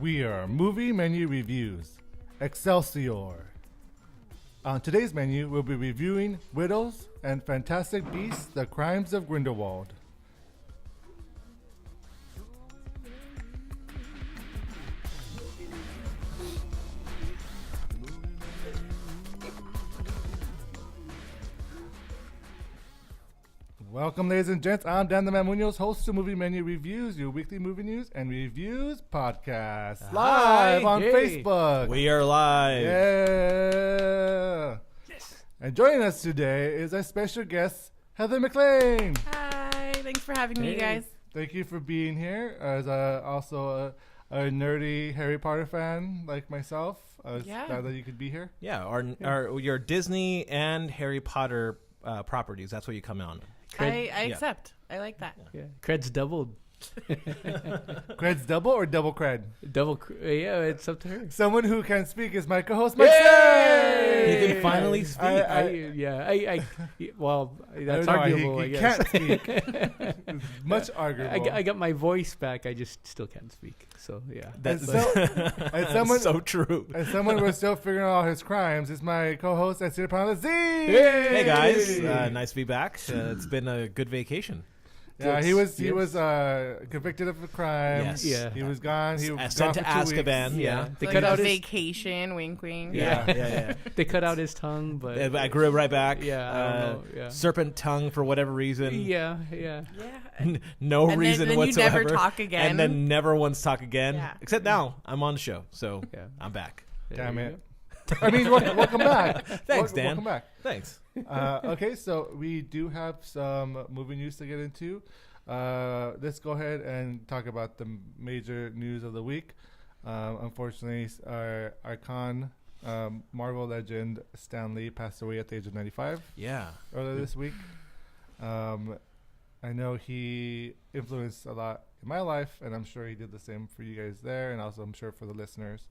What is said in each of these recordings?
We are Movie Menu Reviews, Excelsior. On today's menu, we'll be reviewing Widows and Fantastic Beasts, The Crimes of Grindelwald. Welcome, ladies and gents. I'm Dan the Man Muñoz, host of Movie Menu Reviews, your weekly movie news and reviews podcast. Live on Facebook. We are live. Yeah. Yes. And joining us today is a special guest, Heather McLane. Hi. Thanks for having me, you guys. Thank you for being here. As also a nerdy Harry Potter fan like myself. Glad that you could be here. Yeah, your Disney and Harry Potter properties. That's what you come on. I accept. I like that. Yeah, cred's doubled. Cred's double or double cred? Yeah, it's up to her. Someone who can speak is my co-host, McLane. He can finally speak. Well, that's arguable. He I guess. can't speak. Much arguable. I got my voice back. I just still can't speak. So yeah, That's so true. As someone who's still figuring out his crimes is my co-host at Panelist Z. Hey guys, nice to be back. It's been a good vacation. Yeah, he was convicted of a crime. Yes. Yeah. He was gone. He was sent gone to for 2 weeks. Azkaban. Yeah. They Like cut out his vacation, wink, wink. Yeah. they cut out his tongue, but I grew it right back. Yeah, I don't know. Yeah. Serpent tongue for whatever reason. Yeah. No and reason then whatsoever. you never talk again. And then never once talk again. Yeah. Except now I'm on the show, so Yeah. I'm back. Damn it. I mean, welcome back. Thanks, Dan. Welcome back. Thanks. Okay, so we do have some movie news to get into. Let's go ahead and talk about the major news of the week. Unfortunately, our icon, Marvel legend Stan Lee passed away at the age of 95 earlier this week. I know he influenced a lot in my life, and I'm sure he did the same for you guys there, and also I'm sure for the listeners.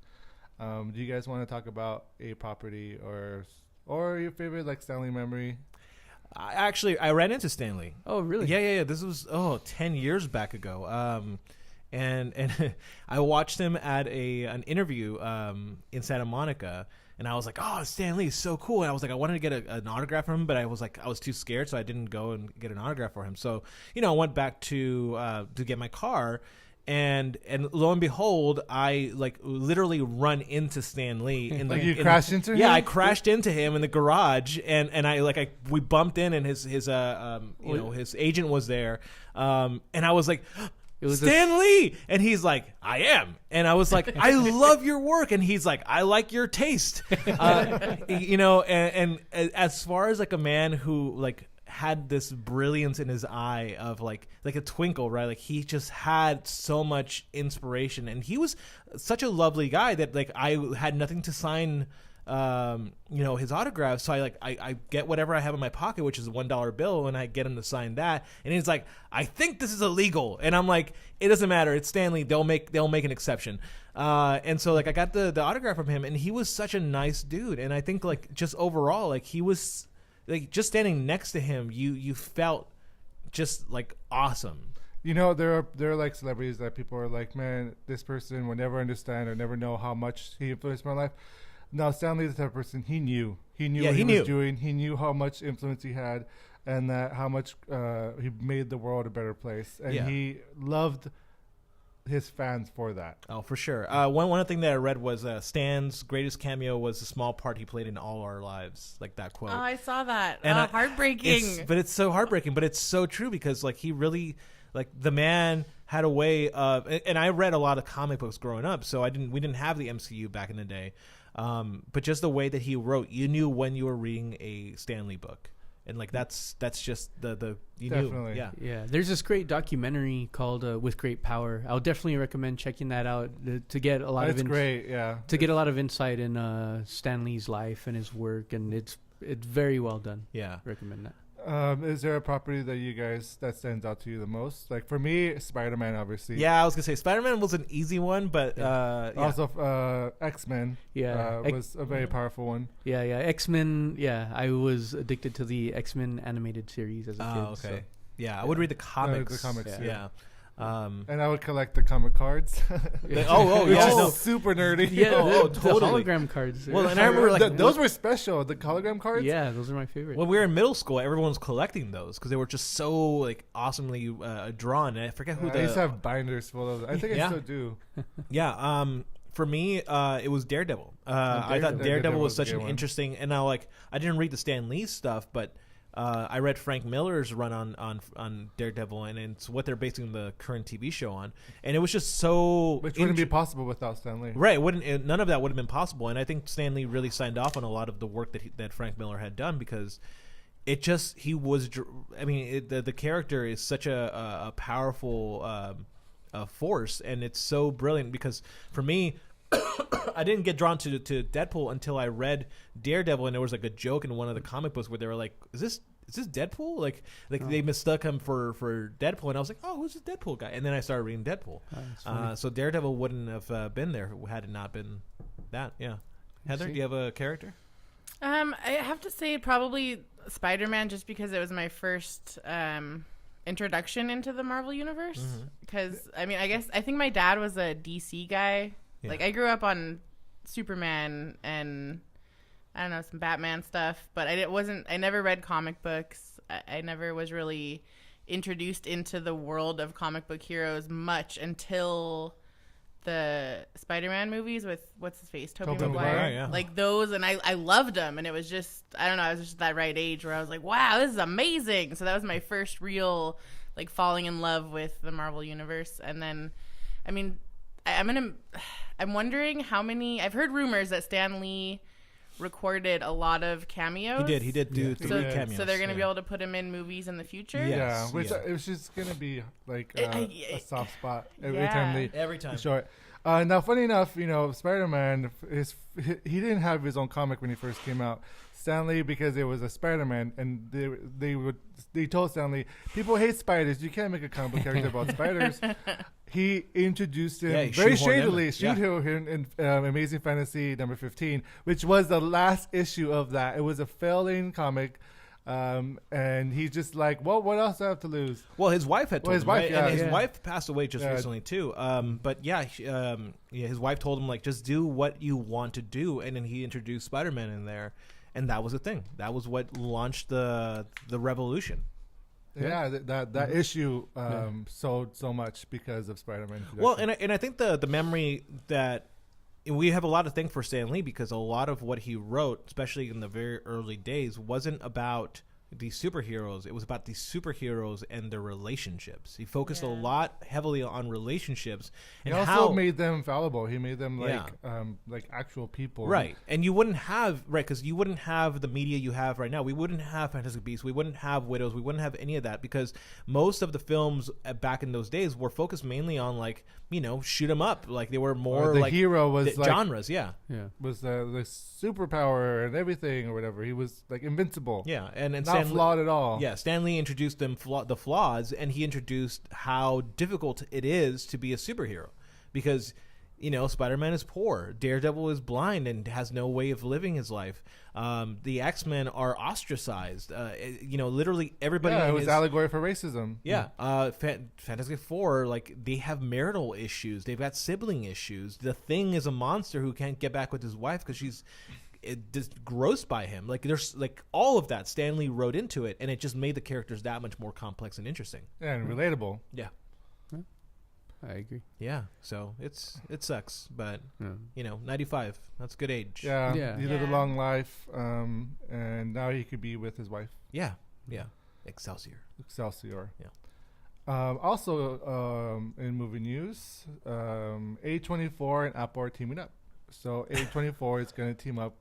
Do you guys want to talk about a property or your favorite Stan Lee memory? I ran into Stanley. Oh, really? Yeah. This was 10 years back ago. And I watched him at an interview in Santa Monica, and I was like, "Oh, Stan Lee is so cool!" And I was like, I wanted to get an autograph from him, but I was too scared, so I didn't go and get an autograph for him. So I went back to get my car. And lo and behold, I literally run into Stan Lee. You crashed into him? Yeah, I crashed into him in the garage, and we bumped in, and his agent was there, and I was like, Stan Lee, and he's like, I am, and I was like, I love your work, and he's like, I like your taste, and as far as a man who had this brilliance in his eye of like a twinkle, right? He just had so much inspiration, and he was such a lovely guy that I had nothing to sign his autograph, so I get whatever I have in my pocket, which is a $1 bill, and I get him to sign that, and he's like, I think this is illegal, and I'm like, it doesn't matter, it's Stanley, they'll make an exception, and so I got the autograph from him, and he was such a nice dude, and I think just overall he was just standing next to him, you felt just awesome. There are celebrities that people are like, man, this person will never understand or never know how much he influenced my life. No, Stan Lee is the type of person, he knew what he was doing. He knew how much influence he had, and that how much he made the world a better place. And he loved his fans for that. Oh, for sure. One thing that I read was Stan's greatest cameo was the small part he played in All Our Lives, that quote. Oh, I saw that. And heartbreaking. But it's so heartbreaking, but it's so true because he really the man had a way of, and I read a lot of comic books growing up, so we didn't have the MCU back in the day. But just the way that he wrote, you knew when you were reading a Stan Lee book. And that's just you definitely knew. Yeah. There's this great documentary called With Great Power. I'll definitely recommend checking that out to get a lot get a lot of insight in Stan Lee's life and his work, and it's very well done. Yeah, recommend that. Is there a property that stands out to you the most? For me, Spider-Man, obviously. Yeah, I was gonna say Spider-Man was an easy one, but also X-Men. Yeah, was a very powerful one. Yeah, X-Men. Yeah, I was addicted to the X-Men animated series as a kid. Okay. So. Yeah, I would read the comics. The comics. Yeah. And I would collect the comic cards. Super nerdy. Yeah, totally. The hologram cards. Well, and I remember those were special. The hologram cards. Yeah, those are my favorite. When we were in middle school, everyone was collecting those because they were just so like awesomely drawn. And I forget who I used to have binders full of them. I think I still do. Yeah. For me, it was Daredevil. I thought Daredevil was such an interesting, and now like I didn't read the Stan Lee stuff, but I read Frank Miller's run on Daredevil, and it's what they're basing the current TV show on, and it was just so which wouldn't be possible without Stan Lee, right? None of that would have been possible, and I think Stan Lee really signed off on a lot of the work that Frank Miller had done because it just the character is such a powerful force, and it's so brilliant because for me. I didn't get drawn to Deadpool until I read Daredevil, and there was like a joke in one of the comic books where they were like, "Is this Deadpool?" Like they mistook him for Deadpool, and I was like, "Oh, who's this Deadpool guy?" And then I started reading Deadpool. So Daredevil wouldn't have been there had it not been that. Yeah, Heather, do you have a character? I have to say probably Spider-Man, just because it was my first introduction into the Marvel universe. Because I think my dad was a DC guy. Yeah. Like I grew up on Superman and I don't know, some Batman stuff, but I never read comic books. I never was really introduced into the world of comic book heroes much until the Spider-Man movies with what's his face, Tobey Maguire. Yeah. Like those, and I loved them, and it was just I don't know, I was just that right age where I was like, wow, this is amazing. So that was my first real like falling in love with the Marvel universe, and then I'm wondering how many. I've heard rumors that Stan Lee recorded a lot of cameos. He did do 3 cameos. So they're going to be able to put him in movies in the future. Yeah, which it was just going to be like a soft spot every time show it. Now, funny enough, Spider-Man, he didn't have his own comic when he first came out. Stan Lee, because it was a Spider-Man, and they told Stan Lee, people hate spiders. You can't make a comic book character about spiders. He introduced him very shadily, him in Amazing Fantasy number 15, which was the last issue of that. It was a failing comic. And he's just like, well, what else do I have to lose? Well, his wife had told him, right? Yeah, and his wife passed away just recently too. But his wife told him like, just do what you want to do, and then he introduced Spider-Man in there, and that was the thing. That was what launched the revolution. Yeah, that issue sold so much because of Spider-Man. Well, and I think the memory that. We have a lot to thank for Stan Lee because a lot of what he wrote, especially in the very early days, wasn't about these superheroes. It was about these superheroes and their relationships. He focused a lot heavily on relationships. And he also made them fallible. He made them like actual people. Right. And you wouldn't have, because you wouldn't have the media you have right now. We wouldn't have Fantastic Beasts. We wouldn't have Widows. We wouldn't have any of that because most of the films back in those days were focused mainly on shoot 'em up. Like they were more the hero was like, genres. Yeah. Was the superpower and everything or whatever. He was like invincible. Yeah. And not flawed at all. Yeah. Stan Lee introduced the flaws, and he introduced how difficult it is to be a superhero because Spider-Man is poor, Daredevil is blind and has no way of living his life. The X-Men are ostracized. Literally everybody. Yeah, it was allegory for racism. Yeah. Fantastic Four, they have marital issues. They've got sibling issues. The Thing is a monster who can't get back with his wife because she's just grossed by him. There's all of that Stan Lee wrote into it, and it just made the characters that much more complex and interesting. Yeah, and relatable. Yeah. I agree. Yeah, so it sucks, but 95, that's a good age. Yeah. He lived a long life, and now he could be with his wife. Yeah. Excelsior. Yeah. Also, in movie news, A24 and Apple are teaming up. So A24 is going to team up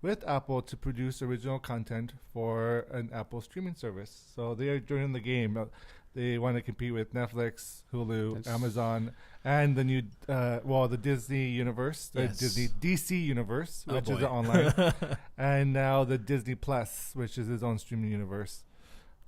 with Apple to produce original content for an Apple streaming service. So they are joining the game. They want to compete with Netflix, Hulu, Amazon, and the new, the Disney universe, the Disney DC universe, which is online, and now the Disney Plus, which is his own streaming universe.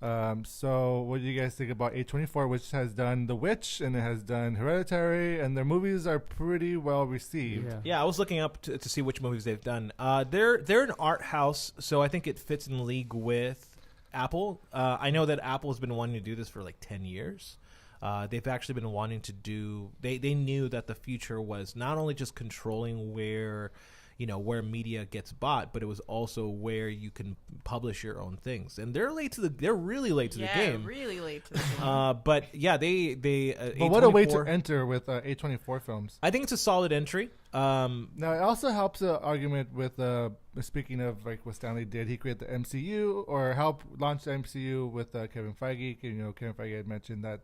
So what do you guys think about A24, which has done The Witch and it has done Hereditary, and their movies are pretty well received? Yeah, I was looking up to see which movies they've done. They're an art house, so I think it fits in league with Apple. I know that Apple has been wanting to do this for 10 years. they've actually been wanting to do. They knew that the future was not only just controlling where media gets bought, but it was also where you can publish your own things. And they're really late to the game. Really late to the game. But yeah, they but what a way to enter with A24 films. I think it's a solid entry. Now it also helps the argument with speaking of like what Stanley did. He created the MCU or helped launch the MCU with Kevin Feige. Kevin Feige had mentioned that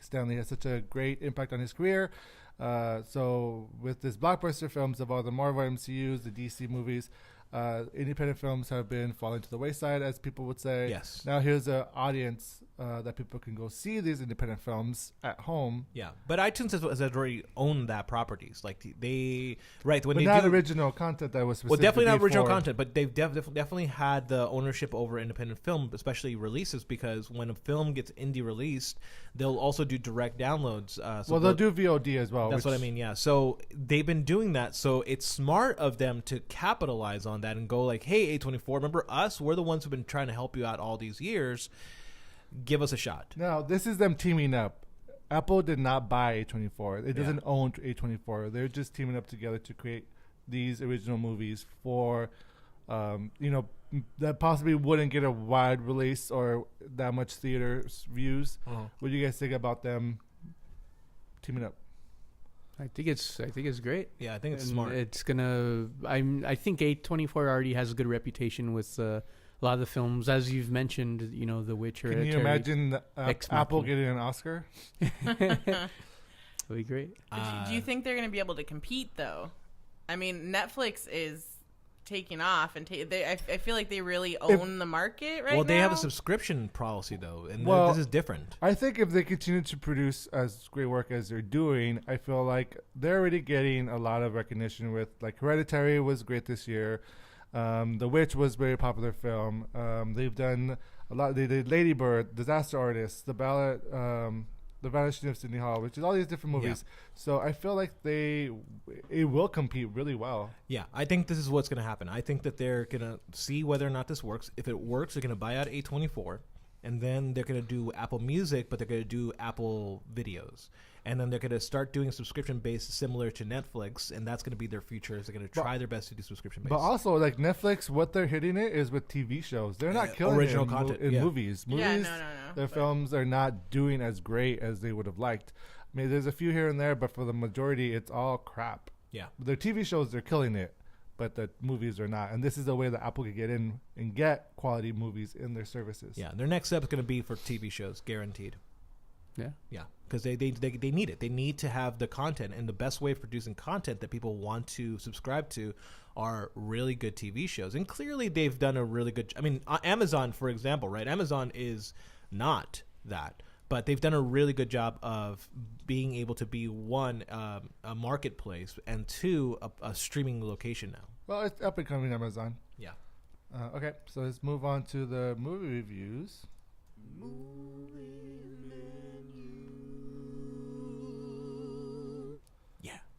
Stanley has such a great impact on his career. So with this blockbuster films of all the Marvel MCUs, the DC movies, independent films have been falling to the wayside, as people would say. Yes. Now here's an audience that people can go see these independent films at home. Yeah, but iTunes has already owned that properties. Like not original content that was specifically definitely not original content, but they've definitely had the ownership over independent film, especially releases, because when a film gets indie released, they'll also do direct downloads. They'll do VOD as well. That's what I mean. Yeah, so they've been doing that. So it's smart of them to capitalize on that and go like, "Hey, A24, remember us? We're the ones who've been trying to help you out all these years. Give us a shot." Now, this is them teaming up. Apple did not buy A24. It doesn't own A24. They're just teaming up together to create these original movies for, that possibly wouldn't get a wide release or that much theater views. What do you guys think about them teaming up? I think it's great. Yeah, I think it's smart. It's gonna. I think A24 already has a good reputation with a lot of the films, as you've mentioned. The Witcher. Can you imagine Apple getting an Oscar? That'd be great. Do you think they're going to be able to compete though? I mean, Netflix is taking off, and I feel like they really own the market right now. Well, they have a subscription policy though, and this is different. I think if they continue to produce as great work as they're doing, I feel like they're already getting a lot of recognition with, like, Hereditary was great this year. The Witch was a very popular film. They've done a lot. They did Lady Bird, Disaster Artist, The Ballad, The Vanishing of Sydney Hall, which is all these different movies. Yeah. So I feel like it will compete really well. Yeah, I think this is what's going to happen. I think that they're going to see whether or not this works. If it works, they're going to buy out A24, and then they're going to do Apple Music, but they're going to do Apple Videos. And then they're going to start doing subscription-based similar to Netflix, and that's going to be their future. Is they're going to try their best to do subscription-based. But also, like Netflix, what they're hitting it is with TV shows. They're not killing original content in movies. Movies, no. Their films are not doing as great as they would have liked. I mean, there's a few here and there, but for the majority, it's all crap. Yeah. Their TV shows, they're killing it, but the movies are not. And this is the way that Apple could get in and get quality movies in their services. Yeah, their next step is going to be for TV shows, guaranteed. Yeah, because they need it. They need to have the content, and the best way of producing content that people want to subscribe to are really good TV shows. And clearly, they've done a really good. I mean, Amazon, for example, right? Amazon is not that, but they've done a really good job of being able to be one, a marketplace, and two, a streaming location now. Well, it's up and coming, Amazon. Yeah. Okay, so let's move on to the movie reviews.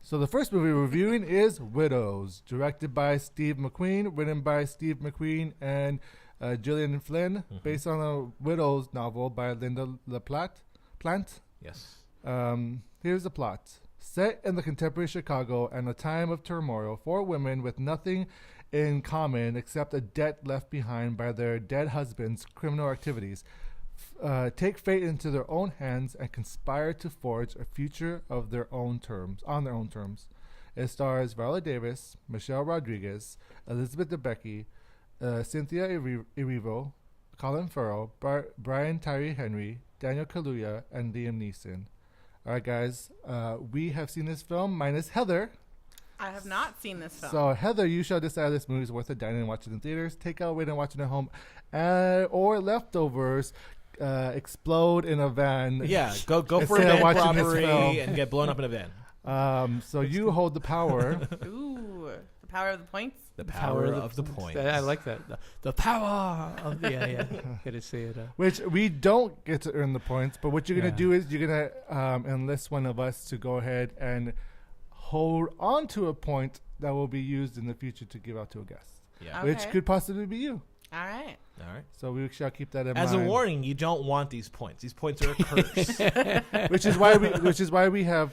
So the first movie we're reviewing is Widows, directed by Steve McQueen, written by Steve McQueen and Gillian Flynn, based on a Widows novel by Linda LaPlante. Yes. Here's the plot. Set in the contemporary Chicago and a time of turmoil, 4 women with nothing in common except a debt left behind by their dead husbands' criminal activities take fate into their own hands and conspire to forge a future of their own terms. It stars Viola Davis, Michelle Rodriguez, Elizabeth Debicki, Cynthia Erivo, Colin Farrell, Brian Tyree Henry, Daniel Kaluuya, and Liam Neeson. All right, guys, we have seen this film minus Heather. I have not seen this film. So, Heather, you shall decide this movie is worth it dining and watching in theaters, take out, wait and watching at home, or leftovers. Explode in a van. Yeah, go for a van robbery and get blown up in a van. So you hold the power. Ooh, the power of the points. The power of the points. I like that. The power of the Gotta say it. Which we don't get to earn the points, but what you're gonna do is you're gonna enlist one of us to go ahead and hold on to a point that will be used in the future to give out to a guest. Yeah, which could possibly be you. All right. All right. So we shall keep that in mind. As a warning, you don't want these points. These points are a curse. which is why we have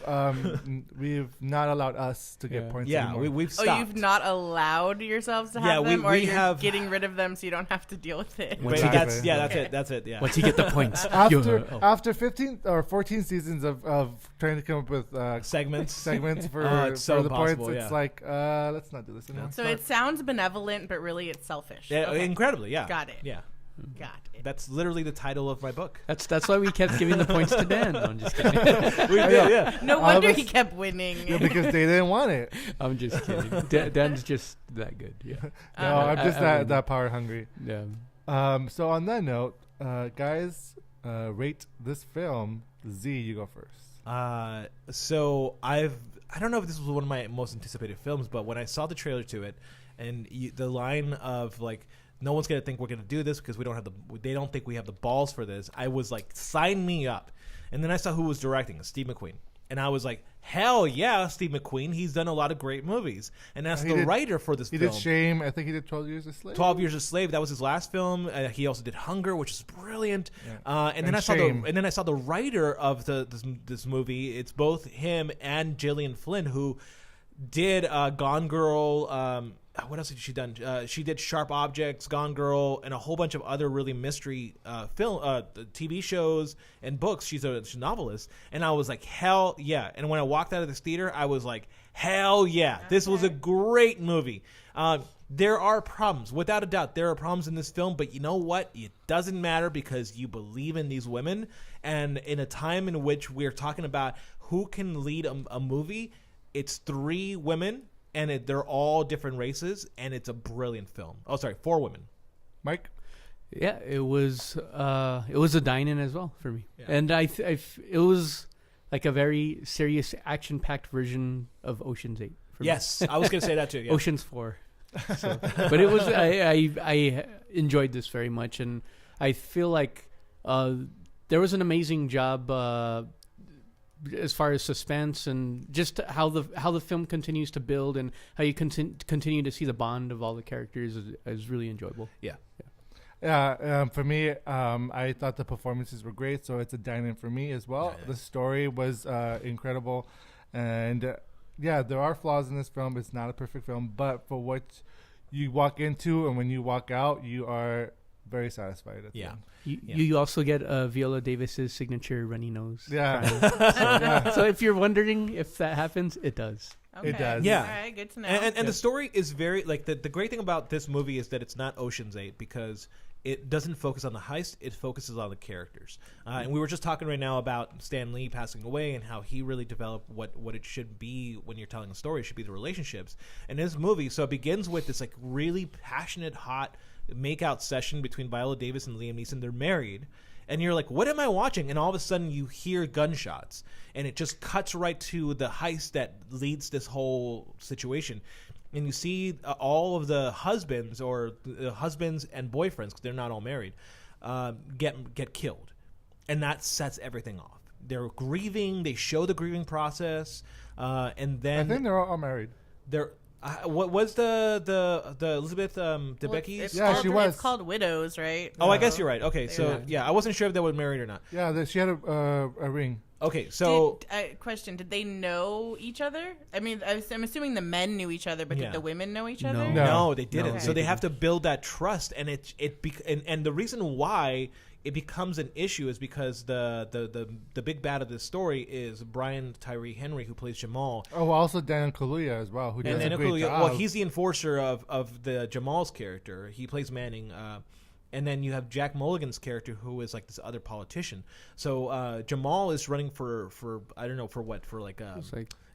we've not allowed us to get points anymore. We've stopped. Oh, you've not allowed yourselves to have them, or you're getting rid of them so you don't have to deal with it. Exactly. That's it. Yeah. Once you get the points. After 15 or 14 seasons of trying to come up with segments for the points, it's like let's not do this anymore. So it sounds benevolent, but really it's selfish. Yeah, incredibly. Yeah. Got it. Yeah. Got it. That's literally the title of my book. That's why we kept giving the points to Dan. No, I'm just kidding. We did, yeah. No wonder he kept winning. Yeah, because they didn't want it. I'm just kidding. Dan's just that good. Yeah. No, I'm just that power hungry. Yeah. So on that note, guys, rate this film. Z, you go first. So I don't know if this was one of my most anticipated films, but when I saw the trailer to it, and the line of like, no one's gonna think we're gonna do this because they don't think we have the balls for this. I was like, sign me up. And then I saw who was directing, Steve McQueen, and I was like, hell yeah, Steve McQueen. He's done a lot of great movies, and that's the writer for this film. He did Shame. I think he did 12 Years a Slave. 12 Years a Slave. That was his last film. He also did Hunger, which is brilliant. Yeah. And then I saw the writer of this movie. It's both him and Gillian Flynn, who did Gone Girl. What else had she done? She did Sharp Objects, Gone Girl, and a whole bunch of other really mystery TV shows and books. She's a novelist. And I was like, hell yeah. And when I walked out of this theater, I was like, hell yeah. Okay. This was a great movie. There are problems. Without a doubt, there are problems in this film. But you know what? It doesn't matter because you believe in these women. And in a time in which we're talking about who can lead a movie, it's 3 women. And they're all different races, and it's a brilliant film. Oh, sorry, 4 women. Mike? Yeah, it was a dine-in as well for me. Yeah. And it was like a very serious, action-packed version of Ocean's 8. Yes, I was going to say that too. Yeah. Ocean's 4. So, but it was I enjoyed this very much, and I feel like there was an amazing job as far as suspense and just how the film continues to build and how you continue to see the bond of all the characters is really enjoyable. Yeah. For me, I thought the performances were great, so it's a dine-in for me as well. The story was incredible, and there are flaws in this film. It's not a perfect film, but for what you walk into and when you walk out, you are very satisfied at the end. You also get Viola Davis's signature runny nose. Yeah. So if you're wondering if that happens, it does. Okay. It does. Yeah. All right, good to know. And the story is very, like, the great thing about this movie is that it's not Ocean's 8 because it doesn't focus on the heist. It focuses on the characters. And we were just talking right now about Stan Lee passing away and how he really developed what it should be when you're telling a story. It should be the relationships. And this movie, so it begins with this, like, really passionate, hot make-out session between Viola Davis and Liam Neeson. They're married. And you're like, what am I watching? And all of a sudden you hear gunshots. And it just cuts right to the heist that leads this whole situation. And you see all of the husbands or husbands and boyfriends, because they're not all married, get killed. And that sets everything off. They're grieving. They show the grieving process. And then... I think they're all married. They're... what was the Elizabeth Debicki's? She was. It's called Widows, right? Oh, I guess you're right. Okay, so I wasn't sure if they were married or not. Yeah, she had a ring. Okay, so question: did they know each other? I mean, I'm assuming the men knew each other, but did the women know each other? No, they didn't. Okay. So they have to build that trust, and and the reason why it becomes an issue is because the big bad of this story is Brian Tyree Henry, who plays Jamal. Oh, also Daniel Kaluuya as well, who does a great job. Well, he's the enforcer of the Jamal's character. He plays Manning. And then you have Jack Mulligan's character, who is like this other politician. So Jamal is running for I don't know for what, for like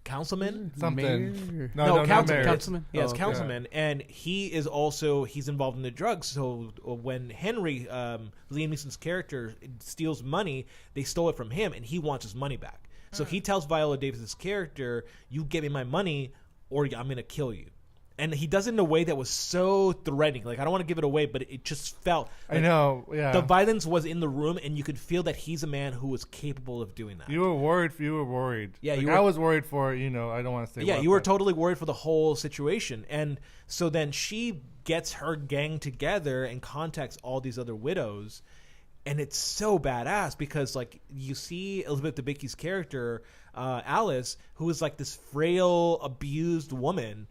councilman, something. No, councilman. Yes, councilman, and he's involved in the drugs. So when Henry, Liam Neeson's character, steals money, they stole it from him, and he wants his money back. So he tells Viola Davis's character, "You give me my money, or I'm going to kill you." And he does it in a way that was so threatening. Like, I don't want to give it away, but it just felt... Like I know, yeah. The violence was in the room, and you could feel that he's a man who was capable of doing that. You were worried. Yeah, like, I was worried for, I don't want to say Yeah, you were totally worried for the whole situation. And so then she gets her gang together and contacts all these other widows. And it's so badass because, like, you see Elizabeth Debicki's character, Alice, who is, like, this frail, abused woman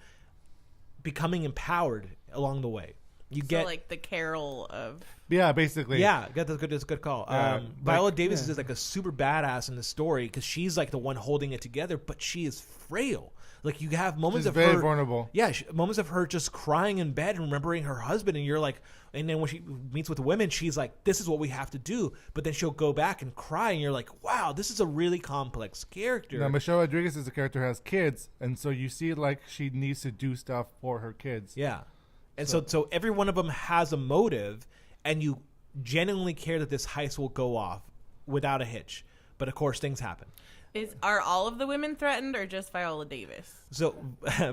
becoming empowered along the way. You get like the Carol of basically. Yeah, that's a good call. Viola Davis is like a super badass in the story because she's like the one holding it together, but she is frail. Like you have moments of very her vulnerable. Yeah, moments of her just crying in bed, remembering her husband, and you're like, and then when she meets with the women, she's like, "This is what we have to do." But then she'll go back and cry, and you're like, "Wow, this is a really complex character." Now, Michelle Rodriguez is a character who has kids, and so you see like she needs to do stuff for her kids. Yeah, and so every one of them has a motive, and you genuinely care that this heist will go off without a hitch. But of course, things happen. Are all of the women threatened or just Viola Davis? So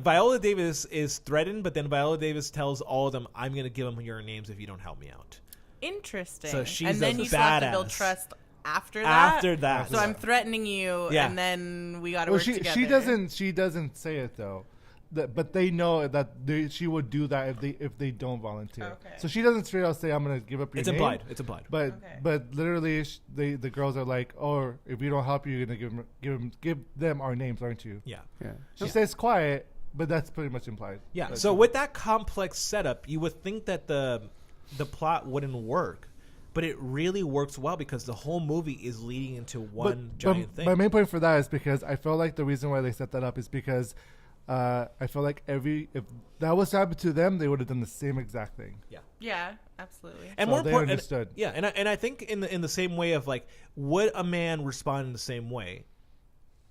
Viola Davis is threatened, but then Viola Davis tells all of them, "I'm going to give them your names if you don't help me out." Interesting. So she's and then you still have to build trust after that. After that, so I'm threatening you, and then we got to work together. She doesn't say it though. But they know that she would do that if they don't volunteer. Okay. So she doesn't straight out say, "I'm going to give up your name." It's implied. But literally, the girls are like, "Oh, if we don't help you, you're going to give them our names, aren't you?" Yeah. She says quiet, but that's pretty much implied. Yeah. So with that complex setup, you would think that the plot wouldn't work. But it really works well because the whole movie is leading into one giant thing. My main point for that is because I feel like the reason why they set that up is because I feel like if that was happened to them, they would have done the same exact thing. Yeah, absolutely. And so more they important, understood. And I think in the same way of like, would a man respond in the same way?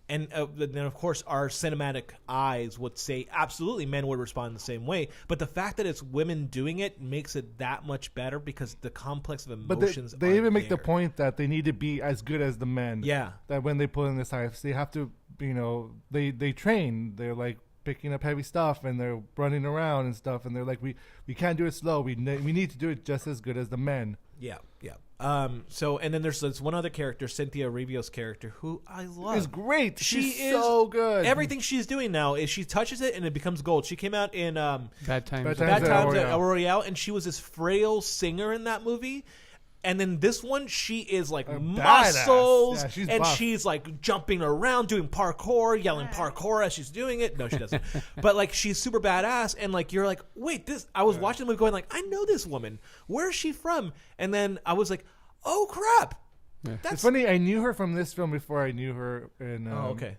And then of course our cinematic eyes would say absolutely men would respond the same way. But the fact that it's women doing it makes it that much better because the complex of emotions. But they even make the point that they need to be as good as the men. Yeah. That when they put in this heist, they have to, they train. They're like picking up heavy stuff and they're running around and stuff, and they're like, we can't do it slow. We need to do it just as good as the men. Yeah. So and then there's this one other character, Cynthia Erivo's character, who I love. Is great. She's so good. Everything she's doing now is she touches it and it becomes gold. She came out in Bad Times at El Royale, and she was this frail singer in that movie. And then this one, she is like muscles, yeah, she's like jumping around, doing parkour, yelling parkour as she's doing it. No, she doesn't. But like she's super badass, and like you're like, wait, this. I was watching the movie going like, I know this woman. Where is she from? And then I was like, oh crap. Yeah. It's funny. I knew her from this film before I knew her in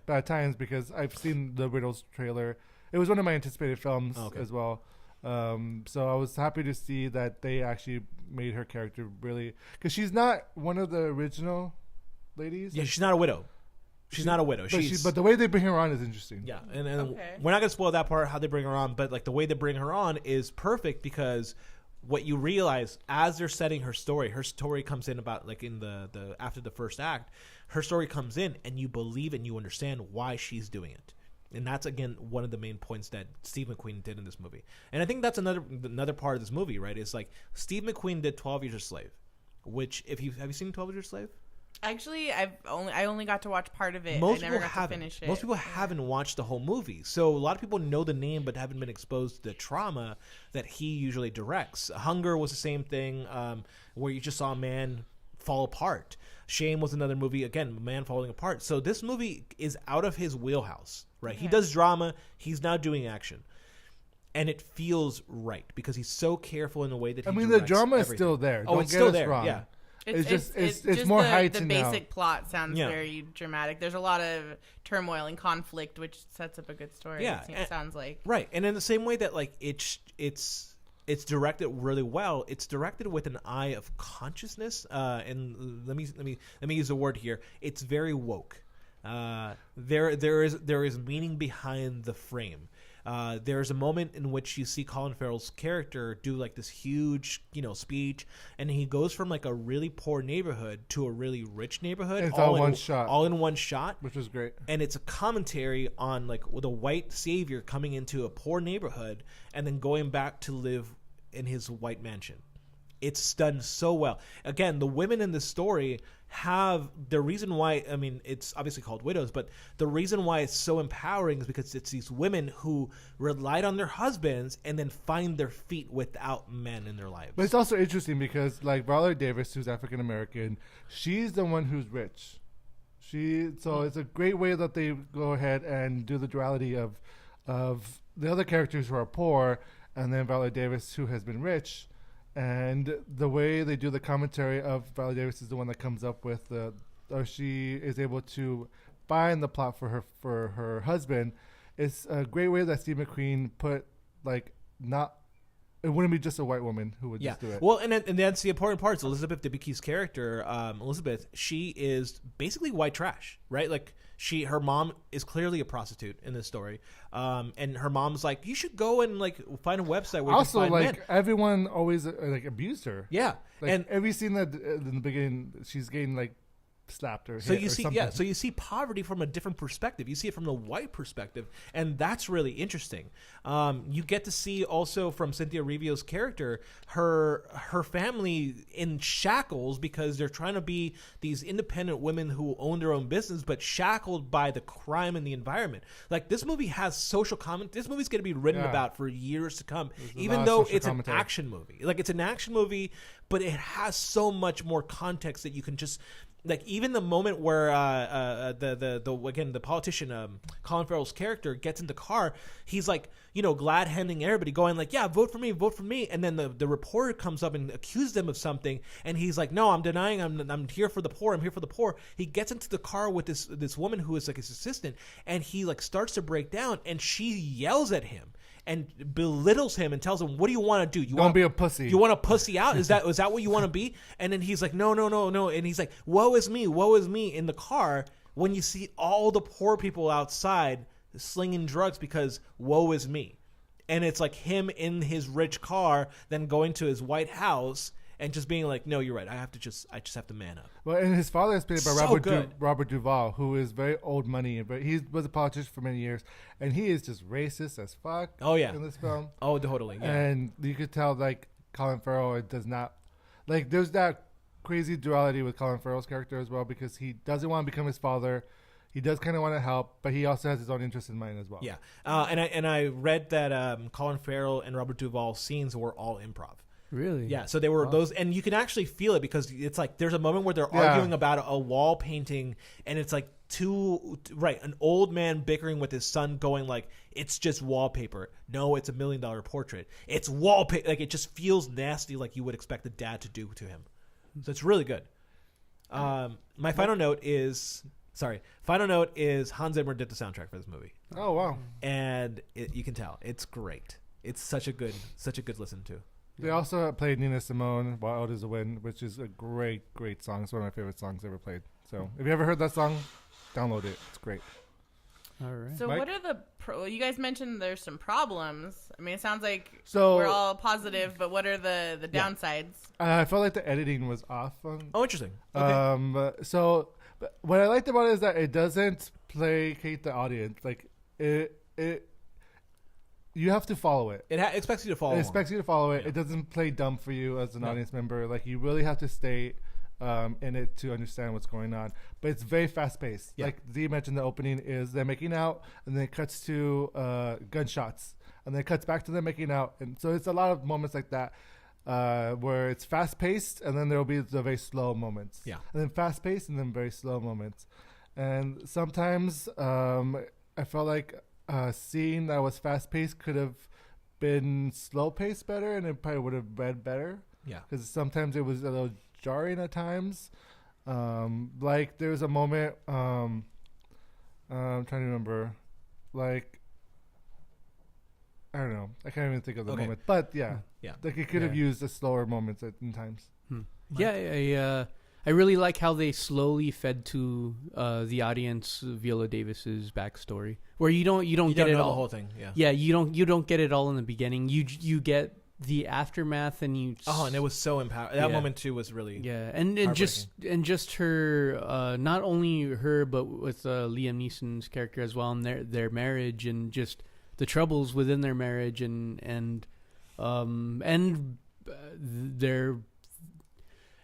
Bad Times because I've seen the Riddles trailer. It was one of my anticipated films as well. So I was happy to see that they actually made her character really, because she's not one of the original ladies. Yeah, she's not a widow. She's not a widow. But the way they bring her on is interesting. Yeah, and we're not gonna spoil that part how they bring her on, but like the way they bring her on is perfect because what you realize as they're setting her story comes in about like in the after the first act, her story comes in and you believe and you understand why she's doing it. And that's, again, one of the main points that Steve McQueen did in this movie. And I think that's another part of this movie, right? Is like Steve McQueen did 12 Years a Slave, which have you seen 12 Years a Slave? Actually, I only got to watch part of it. I never got to finish it. Most people haven't watched the whole movie. So a lot of people know the name but haven't been exposed to the trauma that he usually directs. Hunger was the same thing, where you just saw a man fall apart. Shame was another movie, again, a man falling apart. So this movie is out of his wheelhouse. Right, he does drama. He's now doing action, and it feels right because he's so careful in the way that he. The drama is still there. Oh, it's still there. Wrong. Yeah, it's just more heightened now. The now. basic plot sounds very dramatic. There's a lot of turmoil and conflict, which sets up a good story. Yeah, it sounds like right. And in the same way that like it's directed really well. It's directed with an eye of consciousness. And let me use a word here. It's very woke. There is meaning behind the frame. There's a moment in which you see Colin Farrell's character do like this huge, speech, and he goes from like a really poor neighborhood to a really rich neighborhood. It's all in one shot, which was great. And it's a commentary on like with a white savior coming into a poor neighborhood and then going back to live in his white mansion. It's done so well. Again, the women in this story have the reason why, it's obviously called Widows, but the reason why it's so empowering is because it's these women who relied on their husbands and then find their feet without men in their lives. But it's also interesting because like Viola Davis, who's African American, she's the one who's rich. So it's a great way that they go ahead and do the duality of the other characters who are poor and then Viola Davis who has been rich. And the way they do the commentary of Viola Davis is the one that comes up with or she is able to find the plot for her husband. It's a great way that Steve McQueen put it wouldn't be just a white woman who would just do it. Well, and that's the important part. Is Elizabeth Debicki's character, Elizabeth, she is basically white trash, right? Like her mom is clearly a prostitute in this story, and her mom's like, you should go and like find a website where also you can find men. Everyone always like abused her. Yeah, and every scene that in the beginning she's getting like slapped or so hit you or see something. So you see poverty from a different perspective. You see it from the white perspective, and that's really interesting. You get to see also from Cynthia Rivio's character her family in shackles because they're trying to be these independent women who own their own business but shackled by the crime and the environment. Like this movie has social comment. This movie's going to be written about for years to come, even though it's an action movie. Like it's an action movie, but it has so much more context that you can just like even the moment where the politician Colin Farrell's character gets in the car, he's like glad handing everybody, going like, yeah, vote for me, and then the reporter comes up and accuses them of something, and he's like, no, I'm denying, I'm here for the poor, I'm here for the poor. He gets into the car with this woman who is like his assistant, and he like starts to break down, and she yells at him and belittles him and tells him, what do you want to do? You want to be a pussy. You want to pussy out? Is that what you want to be? And then he's like, no. And he's like, woe is me in the car when you see all the poor people outside slinging drugs because woe is me. And it's like him in his rich car then going to his White House and just being like, no, you're right. I just have to man up. Well, and his father is played by Robert Duvall, who is very old money, but he was a politician for many years, and he is just racist as fuck. Oh yeah, in this film. Oh, totally. Yeah. And you could tell like Colin Farrell does not like. There's that crazy duality with Colin Farrell's character as well because he doesn't want to become his father. He does kind of want to help, but he also has his own interest in mind as well. Yeah, and I read that Colin Farrell and Robert Duvall's scenes were all improv. Really? Yeah, so they were those, and you can actually feel it because it's like there's a moment where they're arguing about a wall painting, and it's like an old man bickering with his son going like, it's just wallpaper. No, it's $1 million portrait. It's wallpaper. Like it just feels nasty like you would expect a dad to do to him. So it's really good. My final note is Hans Zimmer did the soundtrack for this movie. Oh, wow. And you can tell. It's great. It's such a good listen to. They also played Nina Simone, Wild as a Wind, which is a great, great song. It's one of my favorite songs ever played. So if you ever heard that song, download it. It's great. All right. So Mike? What are the you guys mentioned there's some problems. I mean, it sounds like we're all positive, but what are the downsides? I felt like the editing was off. Oh, interesting. Okay. So what I liked about it is that it doesn't placate the audience. Like it you have to follow it. It expects you to follow. It expects you to follow it. Yeah. It doesn't play dumb for you as an audience member. Like you really have to stay in it to understand what's going on. But it's very fast paced. Yeah. Like Z mentioned, the opening is they're making out, and then it cuts to gunshots, and then it cuts back to them making out, and so it's a lot of moments like that where it's fast paced, and then there will be the very slow moments. Yeah, and then fast paced, and then very slow moments. And sometimes I felt like a scene that was fast paced could have been slow paced better, and it probably would have read better. Yeah, because sometimes it was a little jarring at times. Like there was a moment I'm trying to remember, like I don't know, I can't even think of the moment, but yeah, like it could have used the slower moments in times. Yeah, really like how they slowly fed to the audience Viola Davis's backstory, where you don't get it all the whole thing. You don't get it all in the beginning. You get the aftermath, and and it was so empowering. That moment too was really and just her, not only her but with Liam Neeson's character as well, and their marriage, and just the troubles within their marriage, and their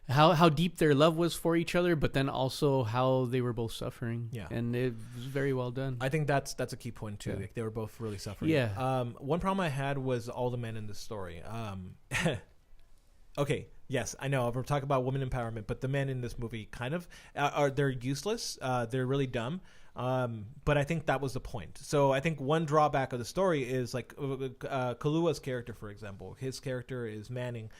how deep their love was for each other, but then also how they were both suffering. Yeah, and it was very well done. I think that's a key point too. Like, they were both really suffering. Yeah. One problem I had was all the men in this story. Okay, yes, I know we're talking about women empowerment, but the men in this movie kind of they're useless. They're really dumb. But I think that was the point. So I think one drawback of the story is like Kaluuya's character, for example. His character is Manning.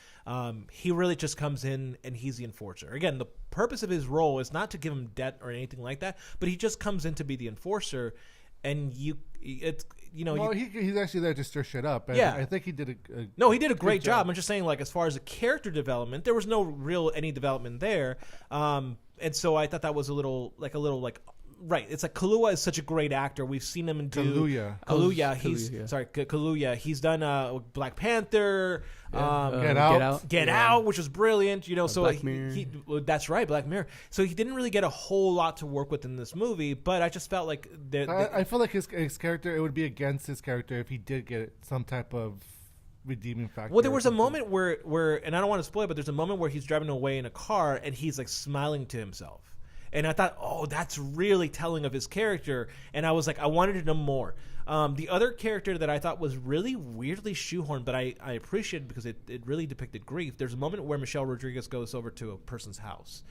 He really just comes in and he's the enforcer. Again, the purpose of his role is not to give him debt or anything like that, but he just comes in to be the enforcer. And he's actually there to stir shit up. And I think he did he did a great job. I'm just saying, like, as far as the character development, there was no any development there. And so I thought that was a little right. It's like Kaluuya is such a great actor. We've seen him do Kaluuya. He's done Black Panther, Get Out, which was brilliant. So Black Mirror. That's right, Black Mirror. So he didn't really get a whole lot to work with in this movie, but I just felt like I feel like his character, it would be against his character if he did get some type of redeeming factor. Well, there was a moment where, and I don't want to spoil it, but there's a moment where he's driving away in a car and he's like smiling to himself. And I thought, that's really telling of his character. And I was like, I wanted to know more. The other character that I thought was really weirdly shoehorned, but I appreciated because it really depicted grief. There's a moment where Michelle Rodriguez goes over to a person's house.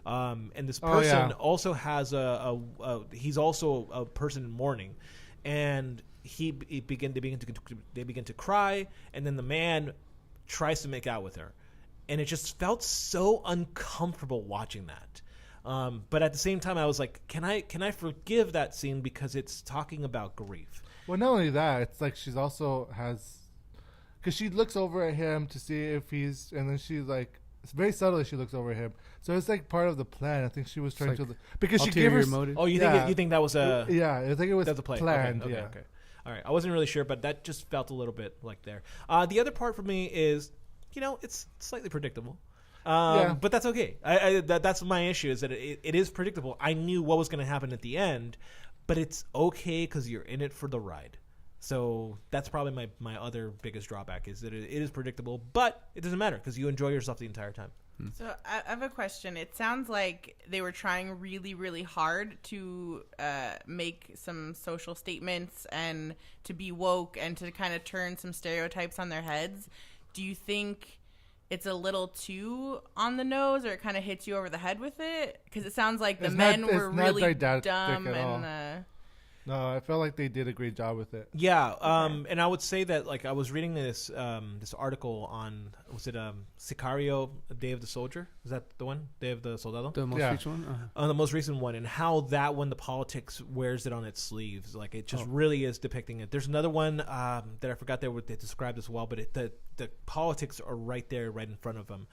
And this person also has he's also a person in mourning. And they begin to cry. And then the man tries to make out with her. And it just felt so uncomfortable watching that. But at the same time, I was like, can I forgive that scene because it's talking about grief? Well, not only that, it's like she's also because she looks over at him to see if he's, and then she's like, it's very subtly she looks over at him. So it's like part of the plan. I think she was trying to, because she gave her motive. Oh, you think that was a? Yeah, I think it was that's a plan. Planned. Okay. All right, I wasn't really sure, but that just felt a little bit like there. The other part for me is, it's slightly predictable. But that's okay. That's my issue, is that it is predictable. I knew what was going to happen at the end, but it's okay because you're in it for the ride. So that's probably my other biggest drawback, is that it is predictable, but it doesn't matter because you enjoy yourself the entire time. So I have a question. It sounds like they were trying really, really hard to make some social statements and to be woke and to kind of turn some stereotypes on their heads. Do you think it's a little too on the nose, or it kind of hits you over the head with it? Because it sounds like the men were really dumb and no, I felt like they did a great job with it. Yeah, and I would say that, like, I was reading this article on, was it Sicario, Day of the Soldier? Is that the one? Day of the Soldado? The most recent one? Uh-huh. The most recent one, and how that one, the politics wears it on its sleeves. Like, it just really is depicting it. There's another one that I forgot they described as well, but the politics are right there, right in front of them.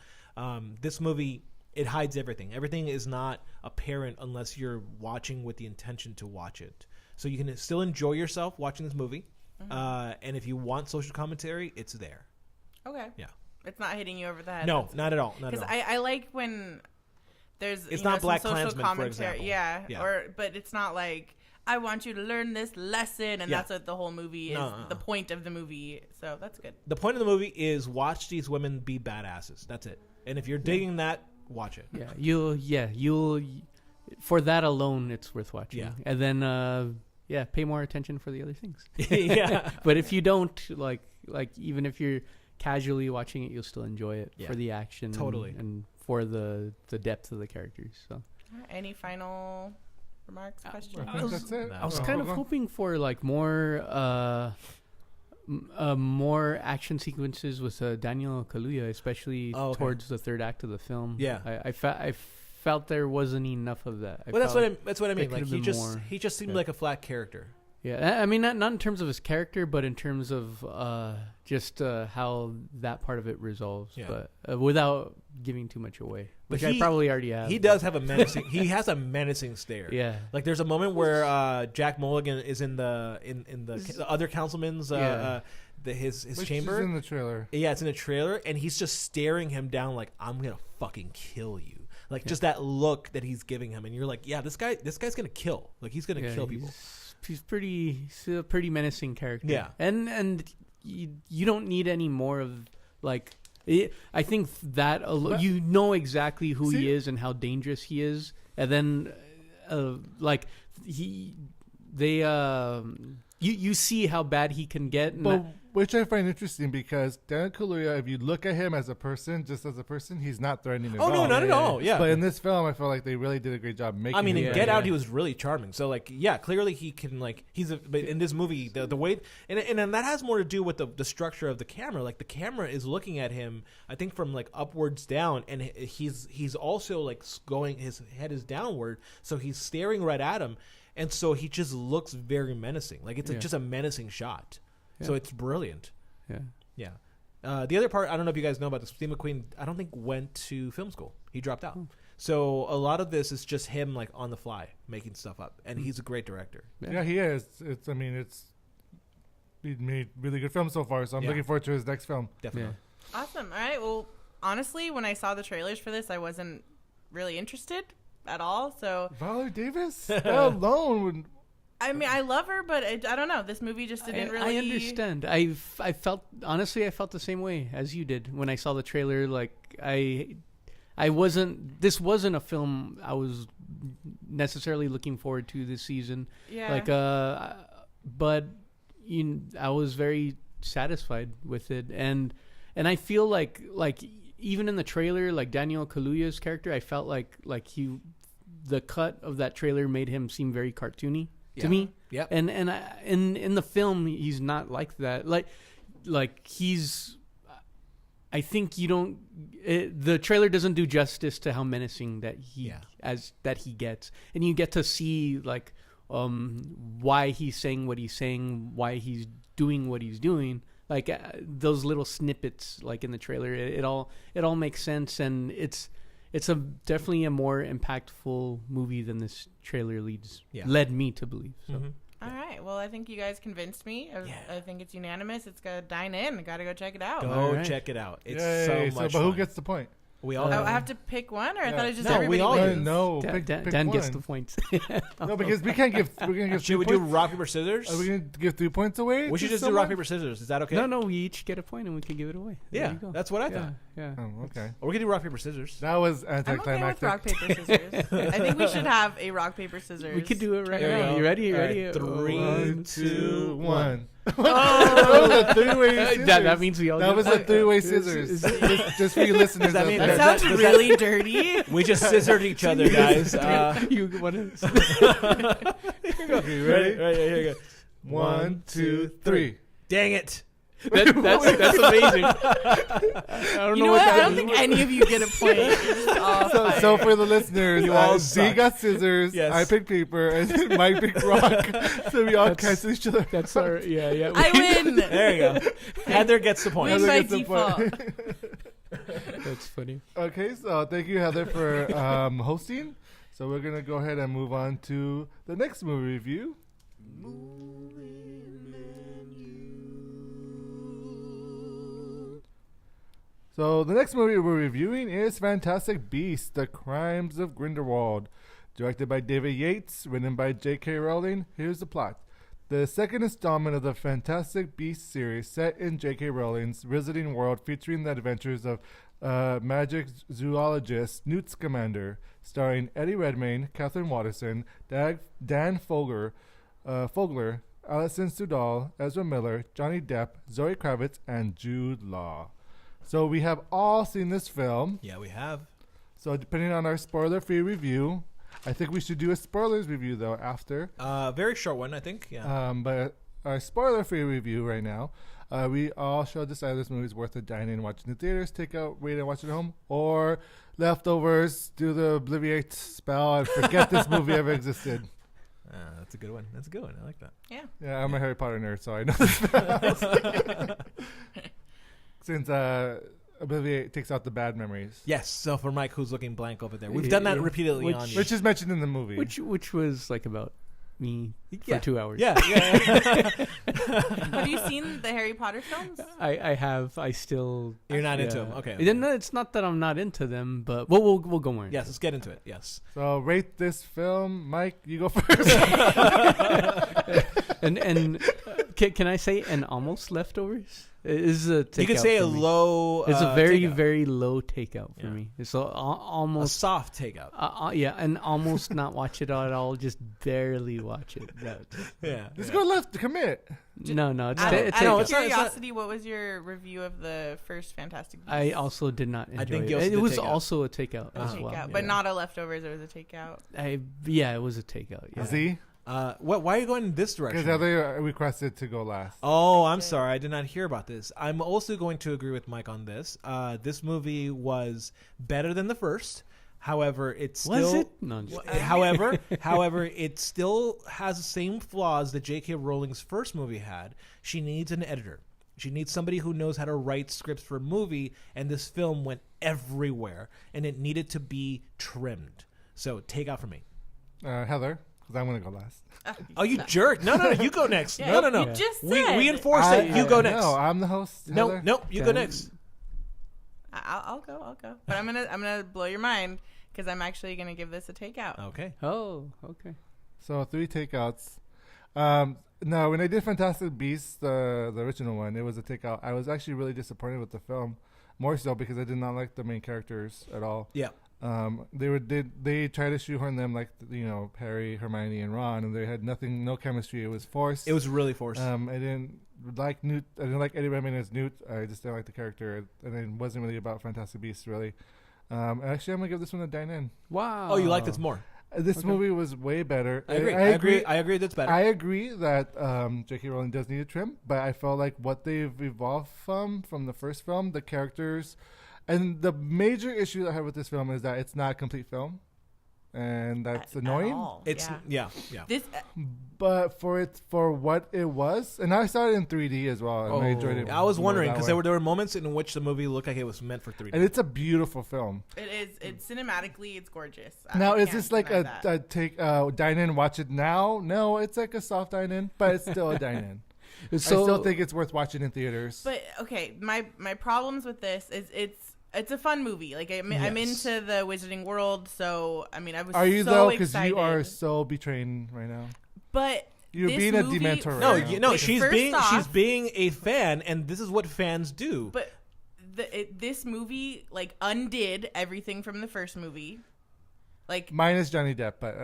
This movie, it hides everything. Everything is not apparent unless you're watching with the intention to watch it. So you can still enjoy yourself watching this movie. Mm-hmm. And if you want social commentary, it's there. Okay. Yeah. It's not hitting you over the head. No, not at all. Because I like when there's it's not Black social Klansman, commentary. For example. Yeah. But it's not like, I want you to learn this lesson, and that's what the whole movie is, the point of the movie. So that's good. The point of the movie is watch these women be badasses. That's it. And if you're digging that, watch it. Yeah, you'll for that alone, it's worth watching. Yeah. And then pay more attention for the other things. Yeah. But if you don't, like even if you're casually watching it, you'll still enjoy it for the action. Totally. And for the depth of the characters. So. Any final remarks, questions? That's it. I was kind of hoping for like more action sequences with Daniel Kaluuya, especially towards the third act of the film. Yeah. I felt there wasn't enough of that. That's what I mean. Like he just seemed like a flat character. Yeah, I mean, not in terms of his character, but in terms of just how that part of it resolves. Yeah. But without giving too much away, which I probably already have. He does have a menacing. He has a menacing stare. Yeah, like there's a moment where Jack Mulligan is in the other councilman's his which chamber. Is in the trailer. Yeah, it's in the trailer, and he's just staring him down like, I'm gonna fucking kill you. Like just that look that he's giving him, and you're like, yeah, this guy's gonna kill. Like he's gonna kill people. He's a pretty menacing character. Yeah, and you don't need any more of like. I think that you know exactly who he is and how dangerous he is, and then you see how bad he can get. Which I find interesting because Daniel Kaluuya, if you look at him as a person, just as a person, he's not threatening at all. Oh, no, not at all. Yeah. But in this film, I feel like they really did a great job making him. I mean, in Get Out, he was really charming. So, like, yeah, clearly he can, like, but in this movie, the way, and that has more to do with the structure of the camera. Like, the camera is looking at him, I think, from, like, upwards down, and he's also, like, his head is downward, so he's staring right at him. And so he just looks very menacing. Like, it's just a menacing shot. Yeah. So it's brilliant. Yeah. The other part, I don't know if you guys know about this. Steve McQueen, I don't think went to film school. He dropped out. So a lot of this is just him like on the fly making stuff up, and he's a great director. Yeah, he is. He made really good films so far. So I'm looking forward to his next film. Definitely. Yeah. Awesome. All right. Well, honestly, when I saw the trailers for this, I wasn't really interested at all. So Viola Davis alone. I mean, I love her, but I don't know. This movie just didn't really. I understand. I felt the same way as you did when I saw the trailer. Like this wasn't a film I was necessarily looking forward to this season. Yeah. Like but I was very satisfied with it, and I feel like even in the trailer, like Daniel Kaluuya's character, I felt like the cut of that trailer made him seem very cartoony. To me, yeah, and in the film he's not like that. Like he's, I think the trailer doesn't do justice to how menacing that he gets, and you get to see like why he's saying what he's saying, why he's doing what he's doing. Like those little snippets, like in the trailer, it all makes sense, and it's definitely a more impactful movie than this trailer led me to believe. So. Mm-hmm. All right. Well, I think you guys convinced me. I think it's unanimous. It's got to dine in. I got to go check it out. Check it out. It's so much but fun. Who gets the point? We all. I have to pick one, or I thought it was just no, everybody. We all wins? No, Dan gets the points. No, because we're gonna give. Should we do rock paper scissors? Are we gonna give 3 points away? We should just do rock paper scissors. Is that okay? No, we each get a point and we can give it away. Yeah, that's what I thought. Yeah. Oh, okay. Or we can do rock paper scissors. That was I'm okay with anticlimactic. rock paper scissors. I think we should have a rock paper scissors. We could do it right now. You ready? Right. 3, 2, 1. Oh, that was a three-way scissors. That means we all. That was a three-way scissors. Just for you listeners. That sounds really dirty. We just scissored each other, guys. You want to? Okay, ready? Right, here you go. 1, 2, 3. Dang it. That's amazing. I don't know what that I don't think any of you get a point. So for the listeners, you all Z got scissors, yes. I picked paper, and then Mike picked rock. So we all cancel each other. That's our yeah. I win. There you go. Heather gets the point. Win by default. That's funny. Okay, so thank you, Heather, for hosting. So we're gonna go ahead and move on to the next movie review. So the next movie we're reviewing is Fantastic Beasts: The Crimes of Grindelwald, directed by David Yates, written by J.K. Rowling. Here's the plot. The second installment of the Fantastic Beasts series set in J.K. Rowling's Wizarding World, featuring the adventures of magic zoologist Newt Scamander, starring Eddie Redmayne, Catherine Watterson, Dan Fogler, Alison Sudol, Ezra Miller, Johnny Depp, Zoe Kravitz, and Jude Law. So we have all seen this film. Yeah, we have. So depending on our spoiler-free review, I think we should do a spoilers review, though, after. Very short one, I think. Yeah. But our spoiler-free review right now, we all shall decide if this movie is worth a dine in, watch in the theaters, take out, wait and watch it at home, or leftovers, do the obliviate spell, and forget this movie ever existed. That's a good one. That's a good one. I like that. Yeah. Yeah, I'm a Harry Potter nerd, so I know this. Since Obliviate takes out the bad memories. Yes. So for Mike, who's looking blank over there, we've done that repeatedly on you. Which is mentioned in the movie. Which was like about me for 2 hours. Yeah. Have you seen the Harry Potter films? I have. I still. You're not into them. Okay. It's not that I'm not into them, but we'll go more. Yes, let's get into it. Yes. So rate this film, Mike. You go first. and can I say an almost leftovers? It is a takeout. You could say a low. It's a very takeout. very low takeout for me. It's almost a soft takeout. Yeah, and almost not watch it at all. Just barely watch it. Yeah. Let's go left to commit. No. It's out of curiosity, what was your review of the first Fantastic Beasts? I also did not enjoy I think it. It was takeout. also a takeout as well. Takeout, but not a leftovers. It was a takeout. It was a takeout. Yeah. Z? Why are you going this direction? Because they requested to go last. Oh, I'm sorry. I did not hear about this. I'm also going to agree with Mike on this. This movie was better than the first. However, it still was it? No, I'm just however, it still has the same flaws that J.K. Rowling's first movie had. She needs an editor. She needs somebody who knows how to write scripts for a movie, and this film went everywhere, and it needed to be trimmed. So, take out for me. Heather, because I'm going to go last. Oh, you jerk. No, you go next. Yeah, No. You just said. We enforced it. You go next. No, I'm the host. Heather. No, you go next. I'll go. But I'm gonna blow your mind because I'm actually gonna give this a takeout. Okay. Oh, okay. So 3 takeouts. No, when I did Fantastic Beasts, the original one, it was a takeout. I was actually really disappointed with the film, more so because I did not like the main characters at all. Yeah. They tried to shoehorn them like Harry, Hermione, and Ron, and they had no chemistry. It was forced. It was really forced. I didn't like Newt. I didn't like Eddie Redmayne as Newt. I just didn't like the character, and it wasn't really about Fantastic Beasts really. Actually, I'm gonna give this one a dine-in. Wow. Oh, you like this more? This movie was way better. I agree. That's better. I agree that J.K. Rowling does need a trim, but I felt like what they've evolved from the first film, the characters, and the major issue that I have with this film is that it's not a complete film, and that's annoying. It's yeah. This, but for what it was, and I saw it in 3D as well, and I enjoyed it. I was wondering because there were moments in which the movie looked like it was meant for 3D, and it's a beautiful film. it is. It's cinematically, it's gorgeous. Now, is this like a dine in, watch it now? No, it's like a soft dine in, but it's still a dine in. I still think it's worth watching in theaters. But okay, my problems with this is it's a fun movie. Like I'm into the Wizarding World, so I mean I was. Are you so though? Because excited. you are so betraying right now. But you're being a Dementor. Right no. She's being a fan, and this is what fans do. But this movie like undid everything from the first movie. Like minus Johnny Depp, but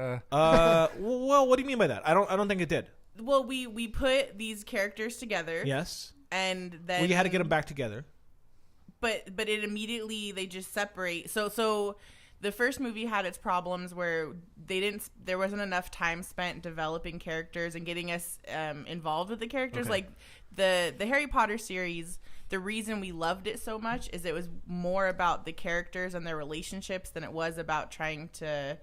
well, what do you mean by that? I don't think it did. Well, we put these characters together. Yes. And then you had to get them back together. But it immediately they just separate. So the first movie had its problems where there wasn't enough time spent developing characters and getting us involved with the characters. Okay. Like the Harry Potter series, the reason we loved it so much is it was more about the characters and their relationships than it was about trying to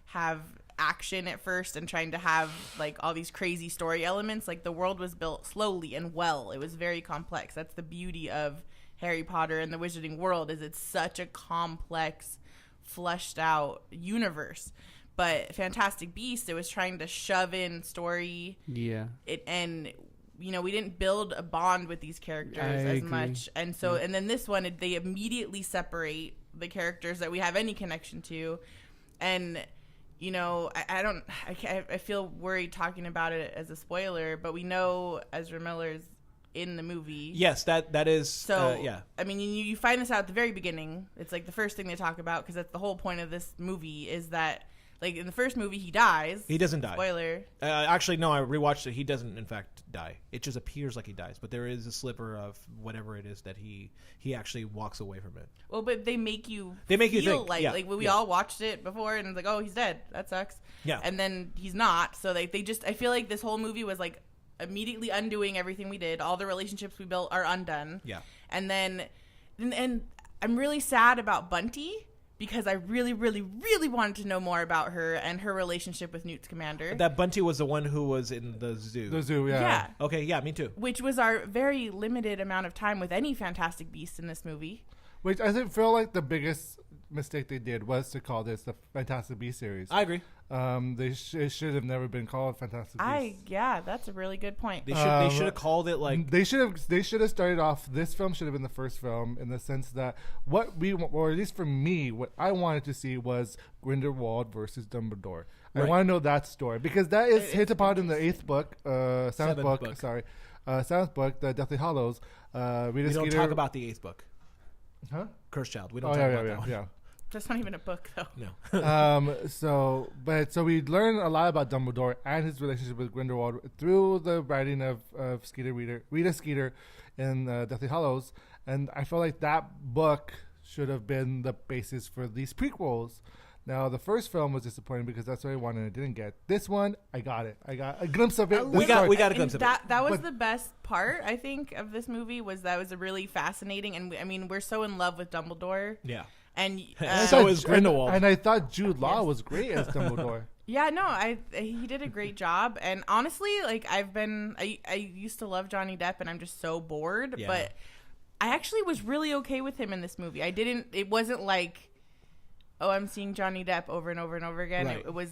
have action at first and trying to have like all these crazy story elements. Like the world was built slowly and well. It was very complex. That's the beauty of Harry Potter and the Wizarding World, is it's such a complex, fleshed out universe. But Fantastic Beasts, it was trying to shove in story. Yeah. And we didn't build a bond with these characters as much. And so and then this one, they immediately separate the characters that we have any connection to. And I feel worried talking about it as a spoiler, but we know Ezra Miller's in the movie. Yes, that is. So yeah, I mean, you find this out at the very beginning. It's like the first thing they talk about because that's the whole point of this movie is that, like in the first movie, he dies. He doesn't die. Spoiler. Actually, no, I rewatched it. He doesn't, in fact, die. It just appears like he dies, but there is a sliver of whatever it is that he actually walks away from it. Well, but they make you feel think, like we all watched it before and it's like, oh, he's dead. That sucks. Yeah. And then he's not. So they just, I feel like this whole movie was like immediately undoing everything we did. All the relationships we built are undone. Yeah. And then, and I'm really sad about Bunty because I really, really, really wanted to know more about her and her relationship with Newt Scamander. That Bunty was the one who was in the zoo. The zoo, yeah. Yeah. Okay, yeah, me too. Which was our very limited amount of time with any Fantastic Beast in this movie. Which I feel like the biggest mistake they did was to call this the Fantastic Beasts series. I agree. It should have never been called Fantastic Beasts. Yeah, that's a really good point. They should have called it like they should have started off. This film should have been the first film in the sense that or at least for me, what I wanted to see was Grindelwald versus Dumbledore. Right. I want to know that story because that is hit upon in the seventh book, the Deathly Hallows. We don't talk about the 8th book. Huh? Cursed Child. We don't talk about that one. Yeah. That's not even a book, though. No. So we learn a lot about Dumbledore and his relationship with Grindelwald through the writing of Rita Skeeter in Deathly Hallows, and I feel like that book should have been the basis for these prequels. Now, the first film was disappointing because that's what I wanted and I didn't get. This one, I got it. I got a glimpse of it. We got a glimpse of it. That was the best part, I think, of this movie was that was a really fascinating, and I mean, we're so in love with Dumbledore. Yeah. And so is Grindelwald. And I thought Jude Law was great as Dumbledore. Yeah, no, he did a great job. And honestly, like I used to love Johnny Depp, and I'm just so bored. Yeah. But I actually was really okay with him in this movie. It wasn't like, oh, I'm seeing Johnny Depp over and over and over again. Right.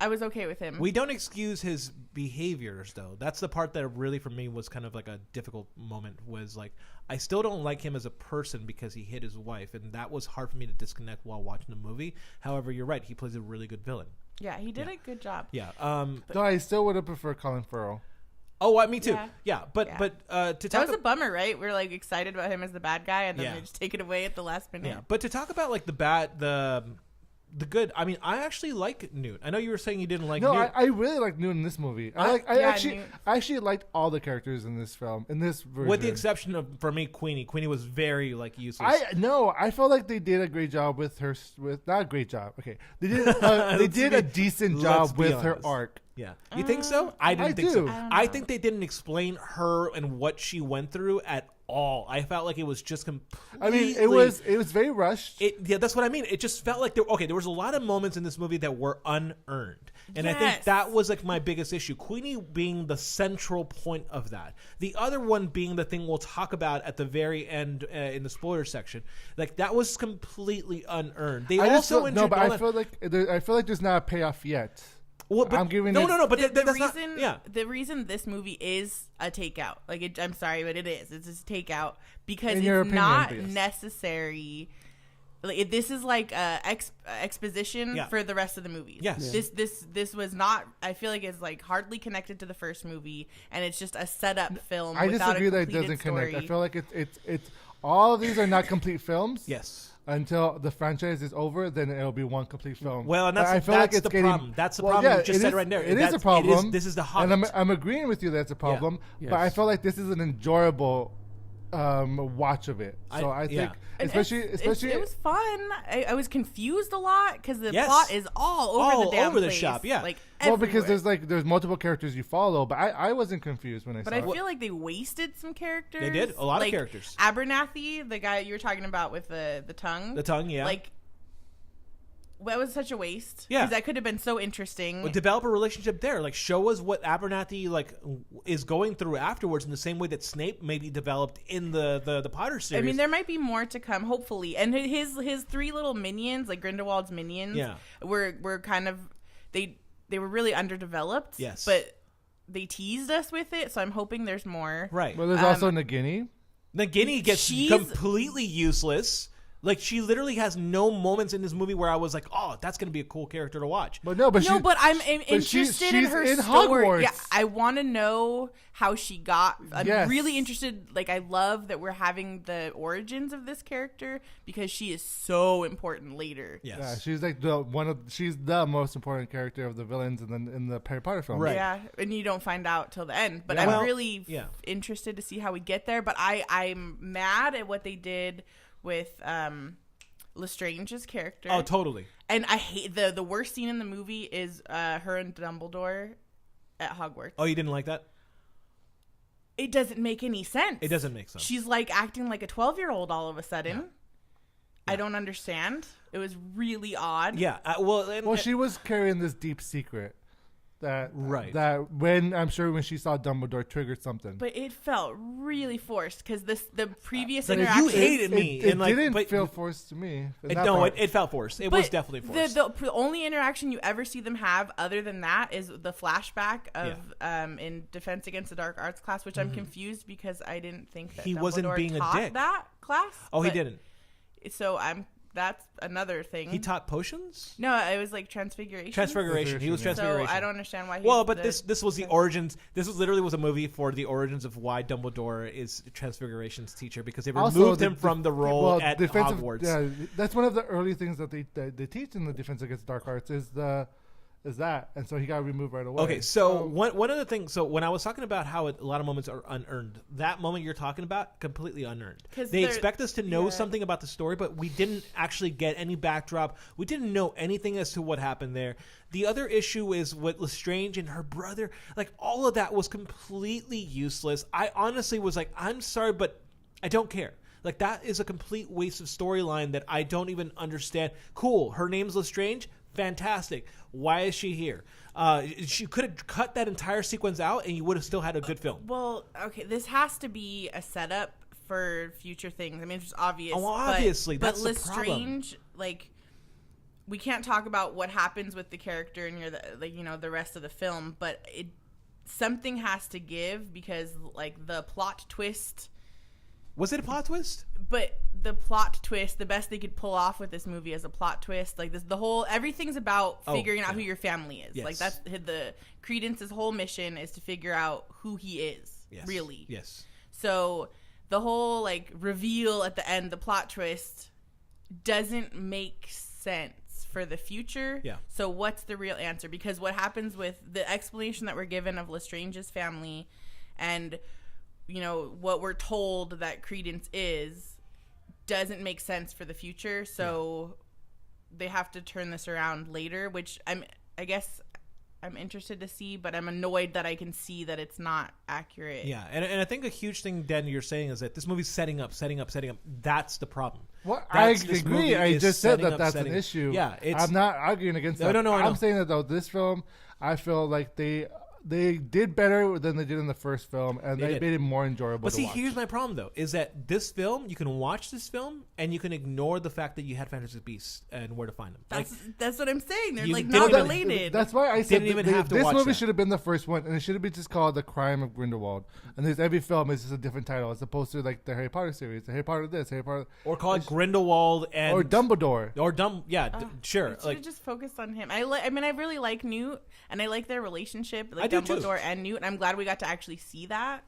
I was okay with him. We don't excuse his behaviors, though. That's the part that really, for me, was kind of like a difficult moment. Was like, I still don't like him as a person because he hit his wife, and that was hard for me to disconnect while watching the movie. However, you're right; he plays a really good villain. Yeah, he did a good job. Yeah. Though I still would have preferred Colin Farrell. Oh, me too. Yeah, but to talk that was a bummer, right? We're like excited about him as the bad guy, and then they just take it away at the last minute. Yeah, but to talk about like the good. I mean, I actually like Newt. I know you were saying you didn't like Newt. No, I really like Newt in this movie. I actually liked all the characters in this film, in this version. With the exception of, for me, Queenie. Queenie was very useless. I felt like they did a great job with her. Not a great job. Okay, they did a decent job with her arc. Yeah, you think so? I didn't think so. I think they didn't explain her and what she went through at all. I felt like it was just completely. I mean, it was very rushed. Yeah, that's what I mean. It just felt like there was a lot of moments in this movie that were unearned, and I think that was like my biggest issue. Queenie being the central point of that. The other one being the thing we'll talk about at the very end in the spoiler section. Like that was completely unearned. I feel like there's not a payoff yet. Well, but, I'm giving the reason this movie is a takeout. Like, I'm sorry, but it is. It's a takeout because it's not necessary. Like, this is like exposition for the rest of the movies. Yes. This was not. I feel like it's like hardly connected to the first movie, and it's just a setup film. I disagree that it doesn't connect. I feel like it's all of these are not complete films. Yes. Until the franchise is over, then it'll be one complete film. Well, and that's the problem. That's the problem. You just said right there. It is a problem. This is the Hobbit. And I'm agreeing with you that's a problem. Yeah. But I feel like this is an enjoyable watch of it. So I think, especially it was fun. I was confused a lot because the plot is all over the damn place. Shop. Yeah, like because there's multiple characters you follow, but I wasn't confused when I saw it. But I feel like they wasted some characters. They did a lot of characters. Abernathy, the guy you were talking about with the tongue. The tongue, yeah. Like, that was such a waste. Yeah, because that could have been so interesting. Well, develop a relationship there. Like, show us what Abernathy is going through afterwards, in the same way that Snape maybe developed in the Potter series. I mean, there might be more to come, hopefully. And his three little minions, like Grindelwald's minions, were kind of they were really underdeveloped. Yes, but they teased us with it, so I'm hoping there's more. Right. Well, there's also Nagini. Nagini gets completely useless. Like, she literally has no moments in this movie where I was like, "Oh, that's going to be a cool character to watch." But I'm interested in her story. Hogwarts. Yeah, I want to know how she got. I'm really interested. Like, I love that we're having the origins of this character because she is so important later. Yes. Yeah, she's like she's the most important character of the villains in the Harry Potter film. Right. Yeah, and you don't find out till the end. But I'm really interested to see how we get there. But I'm mad at what they did with Lestrange's character. Oh, totally. And I hate the worst scene in the movie is her and Dumbledore at Hogwarts. Oh, you didn't like that? It doesn't make any sense. It doesn't make sense. She's like acting like a 12-year-old all of a sudden. I don't understand. It was really odd. Yeah. She was carrying this deep secret. That when she saw Dumbledore triggered something, but it felt really forced because the previous interaction. You hated me. It didn't feel forced to me. It felt forced. It was definitely forced. The only interaction you ever see them have, other than that, is the flashback of in Defense Against the Dark Arts class, which I'm confused because I didn't think that he Dumbledore wasn't being taught a dick. That class. Oh, he didn't. So that's another thing. He taught potions? No, it was like transfiguration. He was transfiguration. So I don't understand why. This was the origins. This was literally a movie for the origins of why Dumbledore is Transfiguration's teacher, because they removed him from the role at Hogwarts. Yeah, that's one of the early things that they teach in the Defense Against Dark Arts is that, and so he got removed right away. Okay, so one of the things. So when I was talking about how a lot of moments are unearned, that moment you're talking about completely unearned. They expect us to know something about the story, but we didn't actually get any backdrop. We didn't know anything as to what happened there. The other issue is with Lestrange and her brother. Like, all of that was completely useless. I honestly was like, I'm sorry, but I don't care. Like, that is a complete waste of storyline that I don't even understand. Cool, her name's Lestrange. Fantastic. Why is she here? She could have cut that entire sequence out and you would have still had a good film. Well, okay, this has to be a setup for future things. I mean, it's just obvious. Oh, obviously. That's the problem. Lestrange, like, we can't talk about what happens with the character in the rest of the film, but something has to give, because, like, the plot twist. Was it a plot twist? But the plot twist, the best they could pull off with this movie is a plot twist. Like, this, everything's about figuring out who your family is. Yes. Like, that's the Credence's whole mission is to figure out who he is. Yes. Really. Yes. So the whole, like, reveal at the end, the plot twist, doesn't make sense for the future. Yeah. So what's the real answer? Because what happens with the explanation that we're given of Lestrange's family and, you know, what we're told that Credence is, doesn't make sense for the future. So they have to turn this around later, which I guess I'm interested to see, but I'm annoyed that I can see that it's not accurate. Yeah, and I think a huge thing, Dan, you're saying is that this movie's setting up. That's the problem. Well, I agree. I just said that's an issue. Yeah, I'm not arguing against that. No, I'm saying that, though, this film, I feel like they did better than they did in the first film, and they made it more enjoyable. But see, here's my problem, though, is that this film, you can watch this film, and you can ignore the fact that you had Fantastic Beasts and where to find them. That's what I'm saying. They're like not related. That's why I said this movie should have been the first one, and it should have been just called The Crime of Grindelwald. And every film is just a different title, as opposed to like the Harry Potter series, the Harry Potter this, Harry Potter, or call it Grindelwald or Dumbledore, sure. Should have just focused on him. I really like Newt, and I like their relationship, like Dumbledore and Newt. And I'm glad we got to actually see that.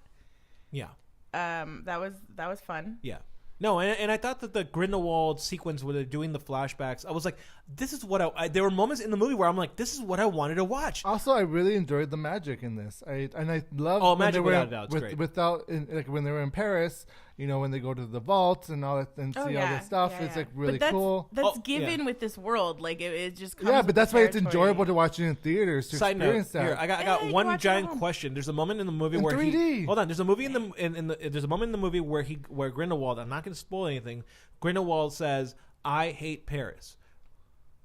Yeah. That was fun. Yeah. No, and I thought that the Grindelwald sequence where they're doing the flashbacks, I was like, this is what there were moments in the movie where I'm like, this is what I wanted to watch. Also, I really enjoyed the magic in this. I love magic without a doubt. It's great. When they were in Paris, you know, when they go to the vaults and all that and see all that stuff, it's like really cool. That's given with this world, like it just comes. Yeah, but that's why it's enjoyable to watch it in theaters to experience that. Here, I got one giant question. There's a moment in the movie where 3D. Hold on. There's a movie there's a moment in the movie where Grindelwald. I'm not going to spoil anything. Grindelwald says, "I hate Paris."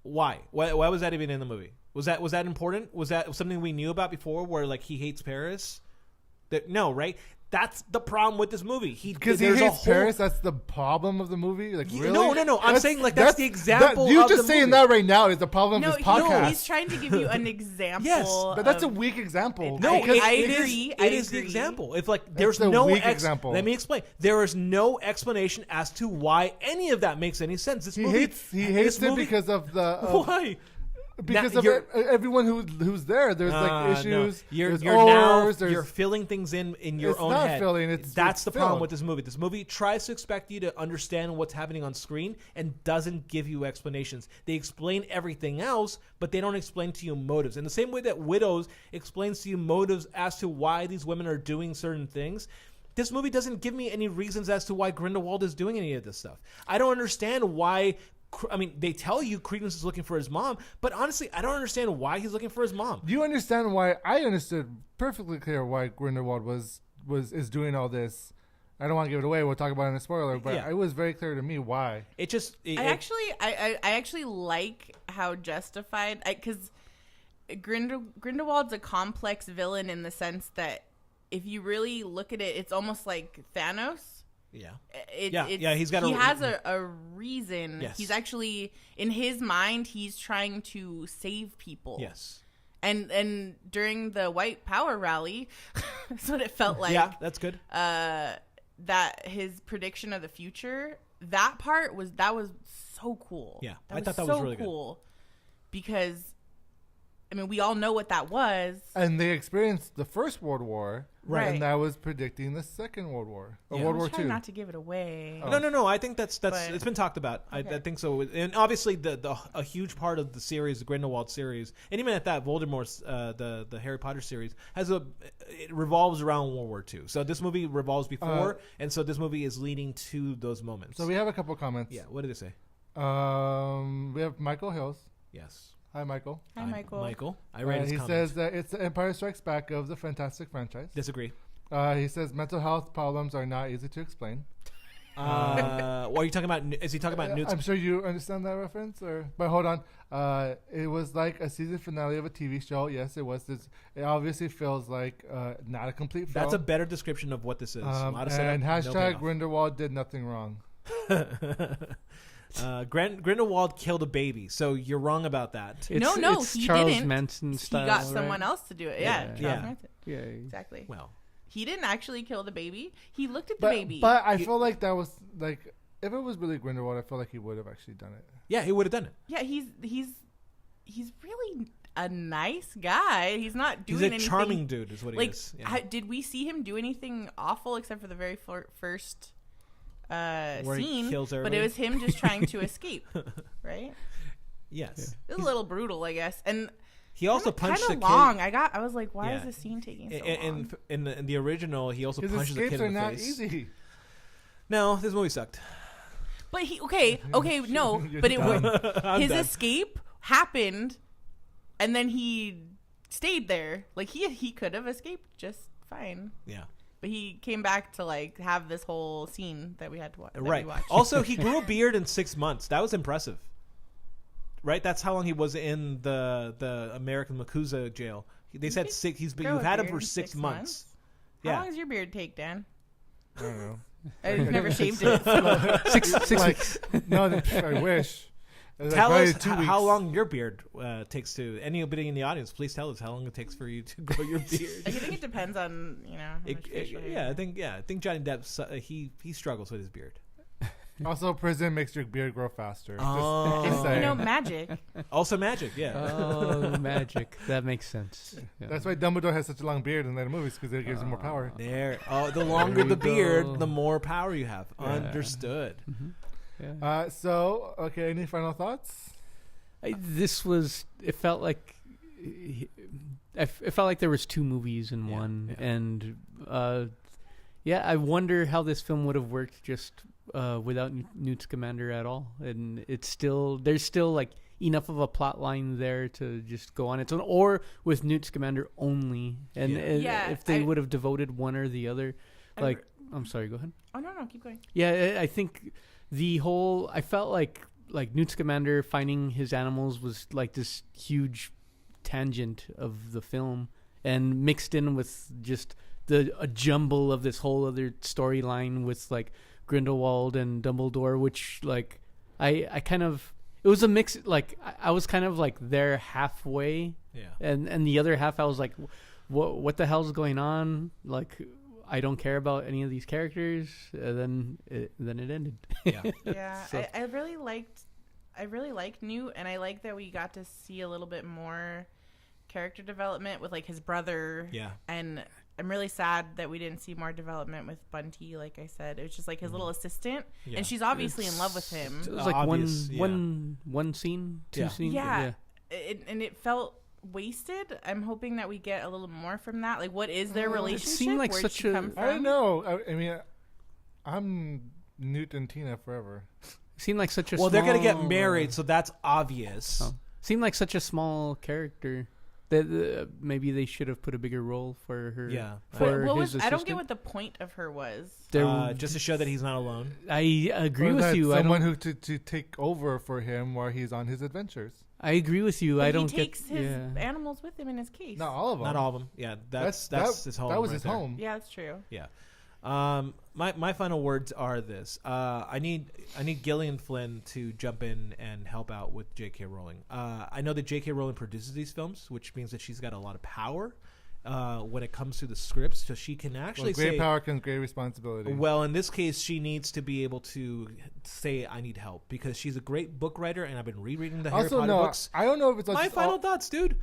Why? Why was that even in the movie? Was that important? Was that something we knew about before, where like he hates Paris? No, right? That's the problem with this movie. Because he hates Paris. That's the problem of the movie. Like, really? No. I'm saying like that's the example. You just saying that right now is the problem of this podcast. No, he's trying to give you an example. Yes, but that's a weak example. No, I agree. It is the example. If like there's no example. Let me explain. There is no explanation as to why any of that makes any sense. He hates it because of the why. Because of everyone who's there, there's like issues. No. You're filling things in your own head. It's not filling. That's the problem with this movie. This movie tries to expect you to understand what's happening on screen and doesn't give you explanations. They explain everything else, but they don't explain to you motives. In the same way that Widows explains to you motives as to why these women are doing certain things, this movie doesn't give me any reasons as to why Grindelwald is doing any of this stuff. I don't understand why. I mean, they tell you Credence is looking for his mom, but honestly, I don't understand why he's looking for his mom. Do you understand why? I understood perfectly clear why Grindelwald is doing all this I don't want to give it away. We'll talk about it in a spoiler, but it was very clear to me why. I actually like how justified, because Grindelwald's a complex villain in the sense that if you really look at it, it's almost like Thanos. Yeah. He has a reason. Yes. He's actually, in his mind, he's trying to save people. Yes. And during the White Power rally, that's what it felt like. Yeah, that's good. That his prediction of the future, that was so cool. Yeah, I thought that was really cool because, I mean, we all know what that was. And they experienced the First World War. Right. And that was predicting the Second World War. Or World War II. Not to give it away. Oh. No. I think that's it's been talked about. Okay. I think so. And obviously a huge part of the series, the Grindelwald series, and even at that, Voldemort's the Harry Potter series it revolves around World War II. So this movie revolves before, and so this movie is leading to those moments. So we have a couple comments. Yeah. What did they say? We have Michael Hills. Yes. Hi, Michael. Hi, Michael. Michael. I read his comment. He says that it's the Empire Strikes Back of the Fantastic franchise. Disagree. He says mental health problems are not easy to explain. What are you talking about? Is he talking about Newt's? I'm sure you understand that reference. But hold on. It was like a season finale of a TV show. Yes, it was. It obviously feels like not a complete film. That's a better description of what this is. And hashtag Grindelwald did nothing wrong. Grindelwald killed a baby, so you're wrong about that. He Charles didn't. Manson style, he got someone else to do it. Yeah. Manson. Yeah, exactly. Well, he didn't actually kill the baby. He looked at the baby. But I feel like that was like, if it was really Grindelwald, I feel like he would have actually done it. Yeah, he would have done it. Yeah, he's really a nice guy. He's not doing anything. He's a charming dude, is what he is. Yeah. Did we see him do anything awful except for the very first scene? But it was him just trying to escape, right? Yes. It was a little brutal, I guess, and he also punched the kid. Long. I was like, why is this scene taking so long? In the original, he also punches the kid in the face. Escapes are not easy. No, this movie sucked. But no. But his escape happened, and then he stayed there. Like he could have escaped just fine. Yeah. But he came back to like have this whole scene that we had to watch. Right. Also, he grew a beard in 6 months. That was impressive. Right. That's how long he was in the American Yakuza jail. They said you've had him for 6 months. How long does your beard take, Dan? I don't know. I've never shaved it. So. Six weeks. No, I wish. Tell us how long your beard takes to. Anybody in the audience, please tell us how long it takes for you to grow your beard. I think it depends on I think Johnny Depp he struggles with his beard. Also, prison makes your beard grow faster. Just magic. Also magic, yeah. Oh, magic. That makes sense. Yeah. That's why Dumbledore has such a long beard in the movies, because it gives him more power. The longer the beard, the more power you have. Yeah. Understood. Mm-hmm. Yeah. Any final thoughts? It felt like there was two movies in one, and I wonder how this film would have worked just without Newt Scamander at all. And there's still like enough of a plot line there to just go on its own, or with Newt Scamander only. And if they would have devoted one or the other, I'm sorry, go ahead. Oh no, keep going. Yeah, I think I felt like Newt Scamander finding his animals was like this huge tangent of the film, and mixed in with just a jumble of this whole other storyline with like Grindelwald and Dumbledore, which like I kind of, it was a mix. Like I was kind of like there halfway, and the other half I was like, what the hell's going on? Like I don't care about any of these characters. Then it ended. So. I really liked Newt, and I like that we got to see a little bit more character development with like his brother. Yeah, and I'm really sad that we didn't see more development with Bunty. Like I said, it was just like his little assistant, and she's obviously in love with him. It was like one scene, two scenes. Yeah. And it felt wasted. I'm hoping that we get a little more from that. Like, what is their relationship? It seemed like Where'd such she come from? I don't know. I mean, I'm Newt and Tina forever. Seemed like such a they're gonna get married, so that's obvious. Seemed like such a small character. That maybe they should have put a bigger role for her. Yeah. For his assistant. I don't get what the point of her was. Just to show that he's not alone. I agree with you. Someone who to take over for him while he's on his adventures. I agree with you. But he takes his animals with him in his case. Not all of them. Not all of them. Yeah, that's his home. That was his home. Yeah, that's true. Yeah. My final words are this: I need Gillian Flynn to jump in and help out with J.K. Rowling. I know that J.K. Rowling produces these films, which means that she's got a lot of power when it comes to the scripts, so she can actually great power comes great responsibility. Well, in this case, she needs to be able to say, "I need help," because she's a great book writer, and I've been rereading the Harry Potter books. I don't know if it's my final thoughts, dude.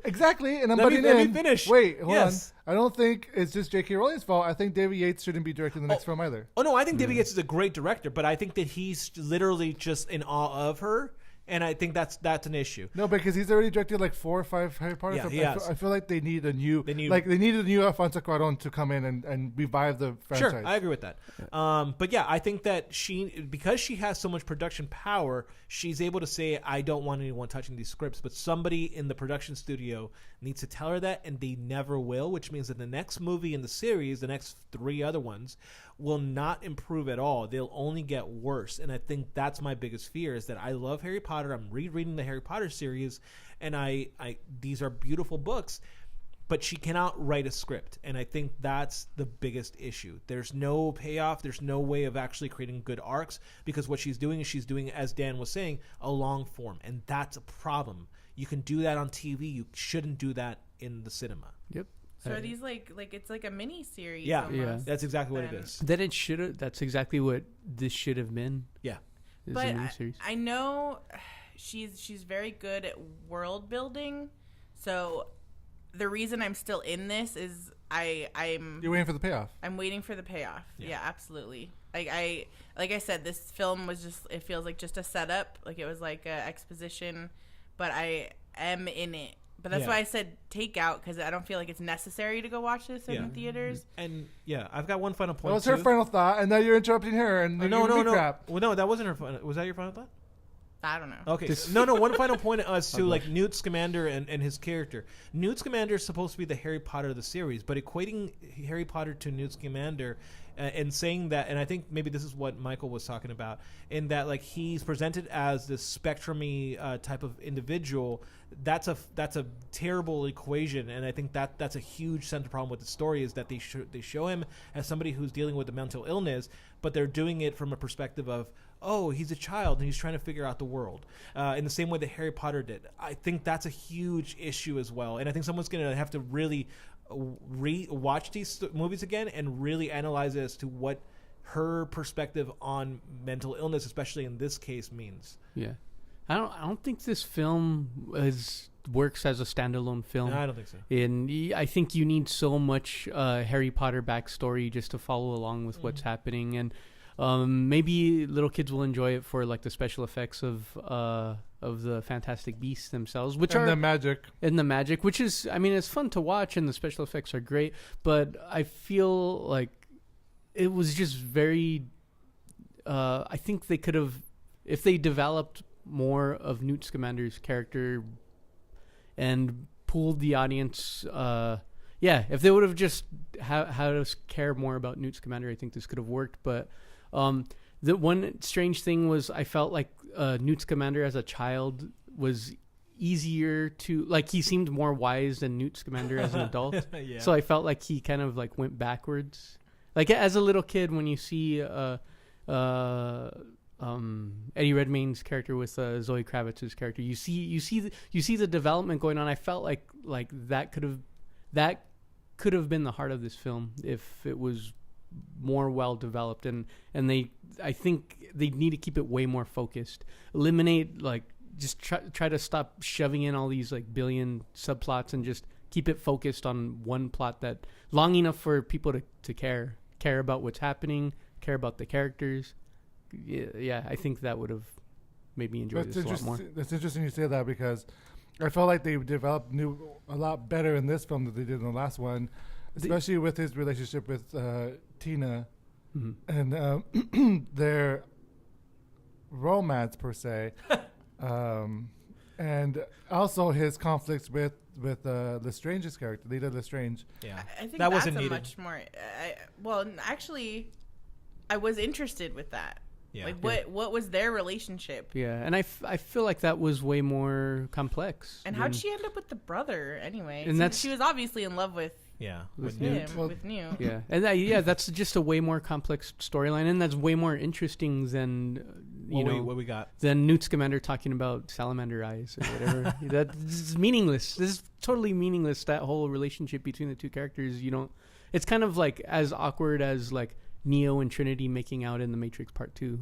Exactly, and I'm let me finish. Wait, hold on. I don't think it's just J.K. Rowling's fault. I think David Yates shouldn't be directing the next film either. Oh no, I think David Yates is a great director, but I think that he's literally just in awe of her. And I think that's an issue. No, because he's already directed like 4 or 5 Harry Potter films. I feel like they need a new, they need a new Alfonso Cuarón to come in and revive the franchise. Sure, I agree with that. But yeah, I think that because she has so much production power, she's able to say, "I don't want anyone touching these scripts." But somebody in the production studio needs to tell her that, and they never will. Which means that the next movie in the series, the next 3 other ones, will not improve at all. They'll only get worse. And I think that's my biggest fear, is that I love Harry Potter. I'm rereading the Harry Potter series, and I these are beautiful books, but she cannot write a script. And I think that's the biggest issue. There's no payoff. There's no way of actually creating good arcs, because what she's doing is, as Dan was saying, a long form. And that's a problem. You can do that on TV. You shouldn't do that in the cinema. Yep. So are these like it's like a mini series? Yeah, almost, that's exactly what it is. Then it should have. That's exactly what this should have been. Yeah, but I know she's very good at world building. So the reason I'm still in this is I'm You're waiting for the payoff. I'm waiting for the payoff. Yeah, absolutely. Like I said, this film was it feels like just a setup. Like it was like a exposition, but I am in it. But that's why I said take out, because I don't feel like it's necessary to go watch this in the theaters. And I've got one final point. That was her final thought, and now you're interrupting her. And no. Well, no, that wasn't her final. Was that your final thought? I don't know. Okay. No. One final point as to like Newt Scamander and his character. Newt Scamander is supposed to be the Harry Potter of the series, but equating Harry Potter to Newt Scamander and saying that, and I think maybe this is what Michael was talking about, in that like he's presented as this spectrum-y type of individual. That's a terrible equation, and I think that's a huge central problem with the story, is that they show him as somebody who's dealing with a mental illness, but they're doing it from a perspective of, oh, he's a child and he's trying to figure out the world in the same way that Harry Potter did. I think that's a huge issue as well, and I think someone's going to have to really watch these movies again and really analyze it as to what her perspective on mental illness, especially in this case, means. Yeah. I don't think this film works as a standalone film. No, I don't think so. And I think you need so much Harry Potter backstory just to follow along with what's happening. And maybe little kids will enjoy it for like the special effects of the Fantastic Beasts themselves, which are the magic, which is, I mean, it's fun to watch and the special effects are great. But I feel like it was just very. I think they could have, if they developed more of Newt Scamander's character and pulled the audience, if they would have just had us care more about Newt Scamander, I think this could have worked. But the one strange thing was I felt like Newt Scamander as a child was easier to, like, he seemed more wise than Newt Scamander as an adult. So I felt like he kind of like went backwards. Like as a little kid, when you see Eddie Redmayne's character with Zoe Kravitz's character, you see the development going on. I felt like that could have been the heart of this film if it was more well developed, and I think they need to keep it way more focused. Eliminate, like, just try to stop shoving in all these like billion subplots and just keep it focused on one plot that long enough for people to care about what's happening, care about the characters. Yeah, I think that would have made me enjoy this a lot more. That's interesting you say that, because I felt like they developed a lot better in this film than they did in the last one, especially with his relationship with Tina and their romance per se. And also his conflicts with Lestrange's character, Lita Lestrange. Yeah, I think that that's wasn't needed. much more. Actually, I was interested with that. Yeah. Like, what was their relationship? Yeah, and I feel like that was way more complex. And how'd she end up with the brother anyway? And she was obviously in love with with him, Newt. with Newt. Yeah, and that's just a way more complex storyline, and that's way more interesting than what we got. Than Newt Scamander talking about salamander eyes or whatever. That's meaningless. This is totally meaningless. That whole relationship between the two characters, it's kind of like as awkward as like Neo and Trinity making out in The Matrix Part 2.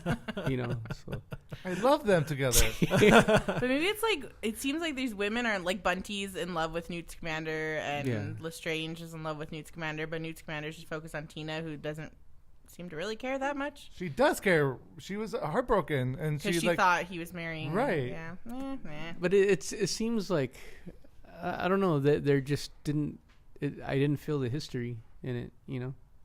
So. I love them together. But maybe it's like, it seems like these women are like Bunty's in love with Newt Scamander and Lestrange is in love with Newt Scamander, but Newt Scamander's just focused on Tina, who doesn't seem to really care that much. She does care. She was heartbroken, and she thought he was marrying. Right. Yeah. But it seems like, I don't know, that there just didn't. I didn't feel the history in it.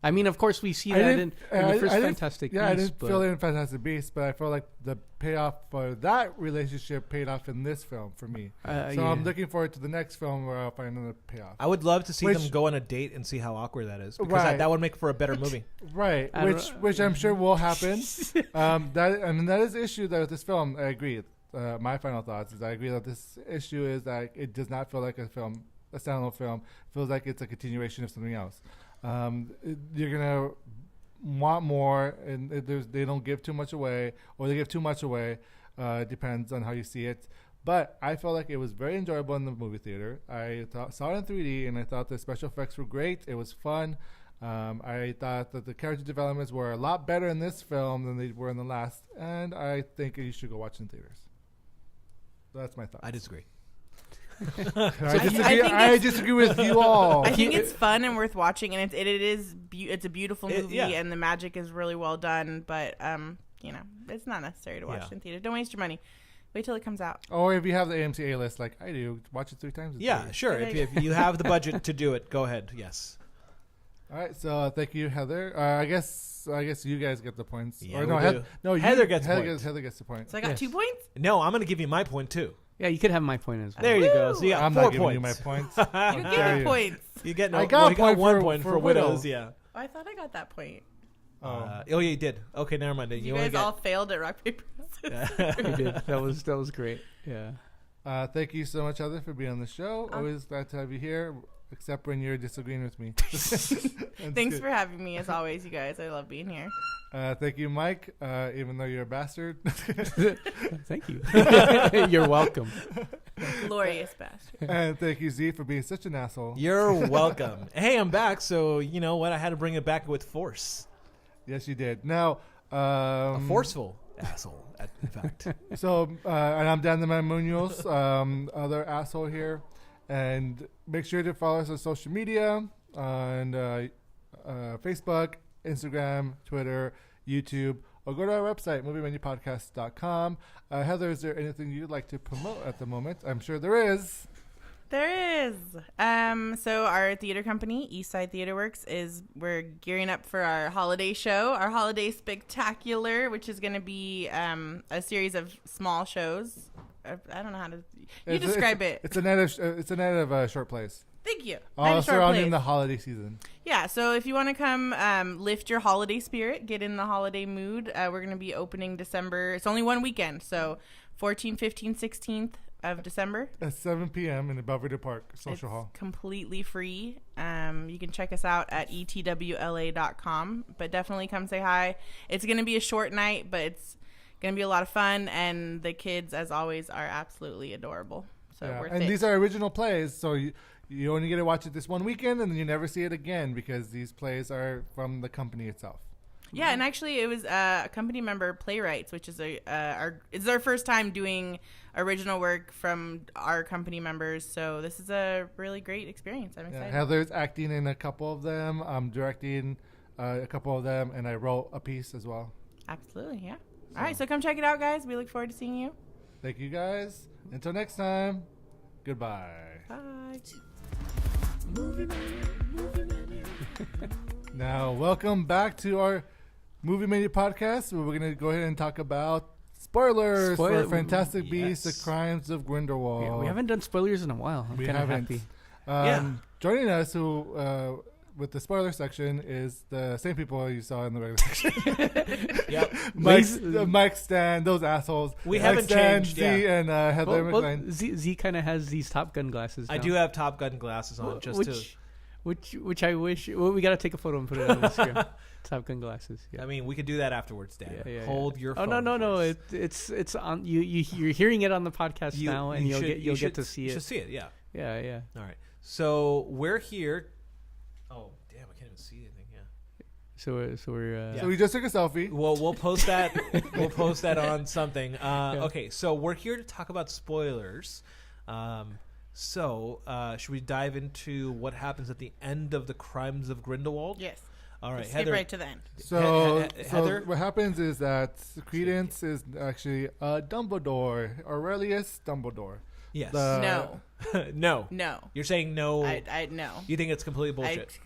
I mean, of course, we see that in the first Fantastic Beasts. Yeah, I didn't feel it in Fantastic Beasts, but I felt like the payoff for that relationship paid off in this film for me. I'm looking forward to the next film where I'll find another payoff. I would love to see them go on a date and see how awkward that is, because that would make for a better movie. Right, which I'm sure will happen. That is the issue with this film. I agree. My final thoughts is I agree that this issue is that it does not feel like a standalone film. It feels like it's a continuation of something else. You're gonna want more, and they don't give too much away, or they give too much away. Depends on how you see it. But I felt like it was very enjoyable in the movie theater. I saw it in 3D, and I thought the special effects were great. It was fun. I thought that the character developments were a lot better in this film than they were in the last, and I think you should go watch it in theaters. That's my thoughts. I disagree. I disagree with you all. I think it's fun and worth watching, and it's a beautiful movie, and the magic is really well done. But it's not necessary to watch it in theater. Don't waste your money. Wait till it comes out. Or if you have the AMC A-list like I do, watch it 3 times. Sure. If you have the budget to do it, go ahead. Yes. All right, so thank you, Heather. I guess you guys get the points. Yeah, Heather gets the point. So I got 2 points? No, I'm going to give you my point too. Yeah, you could have my point as well. There you go. So you got I'm 4 not giving points. you my points. You get me points. You get I got one point for widows. Yeah. Oh, I thought I got that point. Yeah, you did. Okay, never mind. You guys all failed at rock paper scissors. We did. That was great. Yeah. Thank you so much, Heather, for being on the show. Always glad to have you here, except when you're disagreeing with me. Thanks for having me, as always, you guys. I love being here. Thank you, Mike, even though you're a bastard. Thank you. You're welcome. Glorious bastard. And thank you, Z, for being such an asshole. You're welcome. Hey, I'm back, so you know what? I had to bring it back with force. Yes, you did. Now, a forceful asshole, in fact. So, and I'm Dan the Man Muñoz, other asshole here. And make sure to follow us on social media, on Facebook, Instagram, Twitter, YouTube, or go to our website, moviemenupodcast.com. Heather, is there anything you'd like to promote at the moment? I'm sure there is. There is. So our theater company, Eastside Theater Works, we're gearing up for our holiday show, our holiday spectacular, which is going to be a series of small shows. I don't know how to describe it. It's a night of short plays. Thank you. Surrounding the holiday season. Yeah, so if you want to come lift your holiday spirit, get in the holiday mood, we're going to be opening December. It's only one weekend, so 14th, 15th, 16th of December. At 7 p.m. in the Belvedere Park Social Hall. Completely free. You can check us out at etwla.com, but definitely come say hi. It's going to be a short night, but it's going to be a lot of fun, and the kids, as always, are absolutely adorable. So worth it. These are original plays, so you only get to watch it this one weekend, and then you never see it again because these plays are from the company itself. Yeah, and actually, it was a company member playwrights, which is it's our first time doing original work from our company members. So this is a really great experience. I'm excited. Heather's acting in a couple of them. I'm directing a couple of them, and I wrote a piece as well. Absolutely, yeah. All right, so come check it out, guys. We look forward to seeing you. Thank you, guys. Until next time, goodbye. Bye. Now, welcome back to our Movie Menu podcast, where we're going to go ahead and talk about spoilers for Fantastic Beasts: The Crimes of Grindelwald. Yeah, we haven't done spoilers in a while. I'm kind of happy. Joining us, who with the spoiler section, is the same people you saw in the regular section. Yep. Mike, Stan, those assholes. We haven't Stan, changed. Z, and Heather McLane. Z kind of has these Top Gun glasses now. I do have Top Gun glasses on, which I wish. Well, we got to take a photo and put it on Instagram. Top Gun glasses. Yeah. I mean, we could do that afterwards, Dan. Hold your phone. Oh no! It's on. You're hearing it on the podcast now, and you'll get to see it. You should see it. Yeah. Yeah. All right. So we're here. Oh damn! I can't even see anything. Yeah. So we just took a selfie. Well, we'll post that. We'll post that on something. Okay. So we're here to talk about spoilers. So should we dive into what happens at the end of the Crimes of Grindelwald? Yes. All right, skip Heather. right to the end. So Heather, what happens is that Credence is actually Dumbledore, Aurelius Dumbledore. Yes. No. No. You're saying no. I no. You think it's complete bullshit?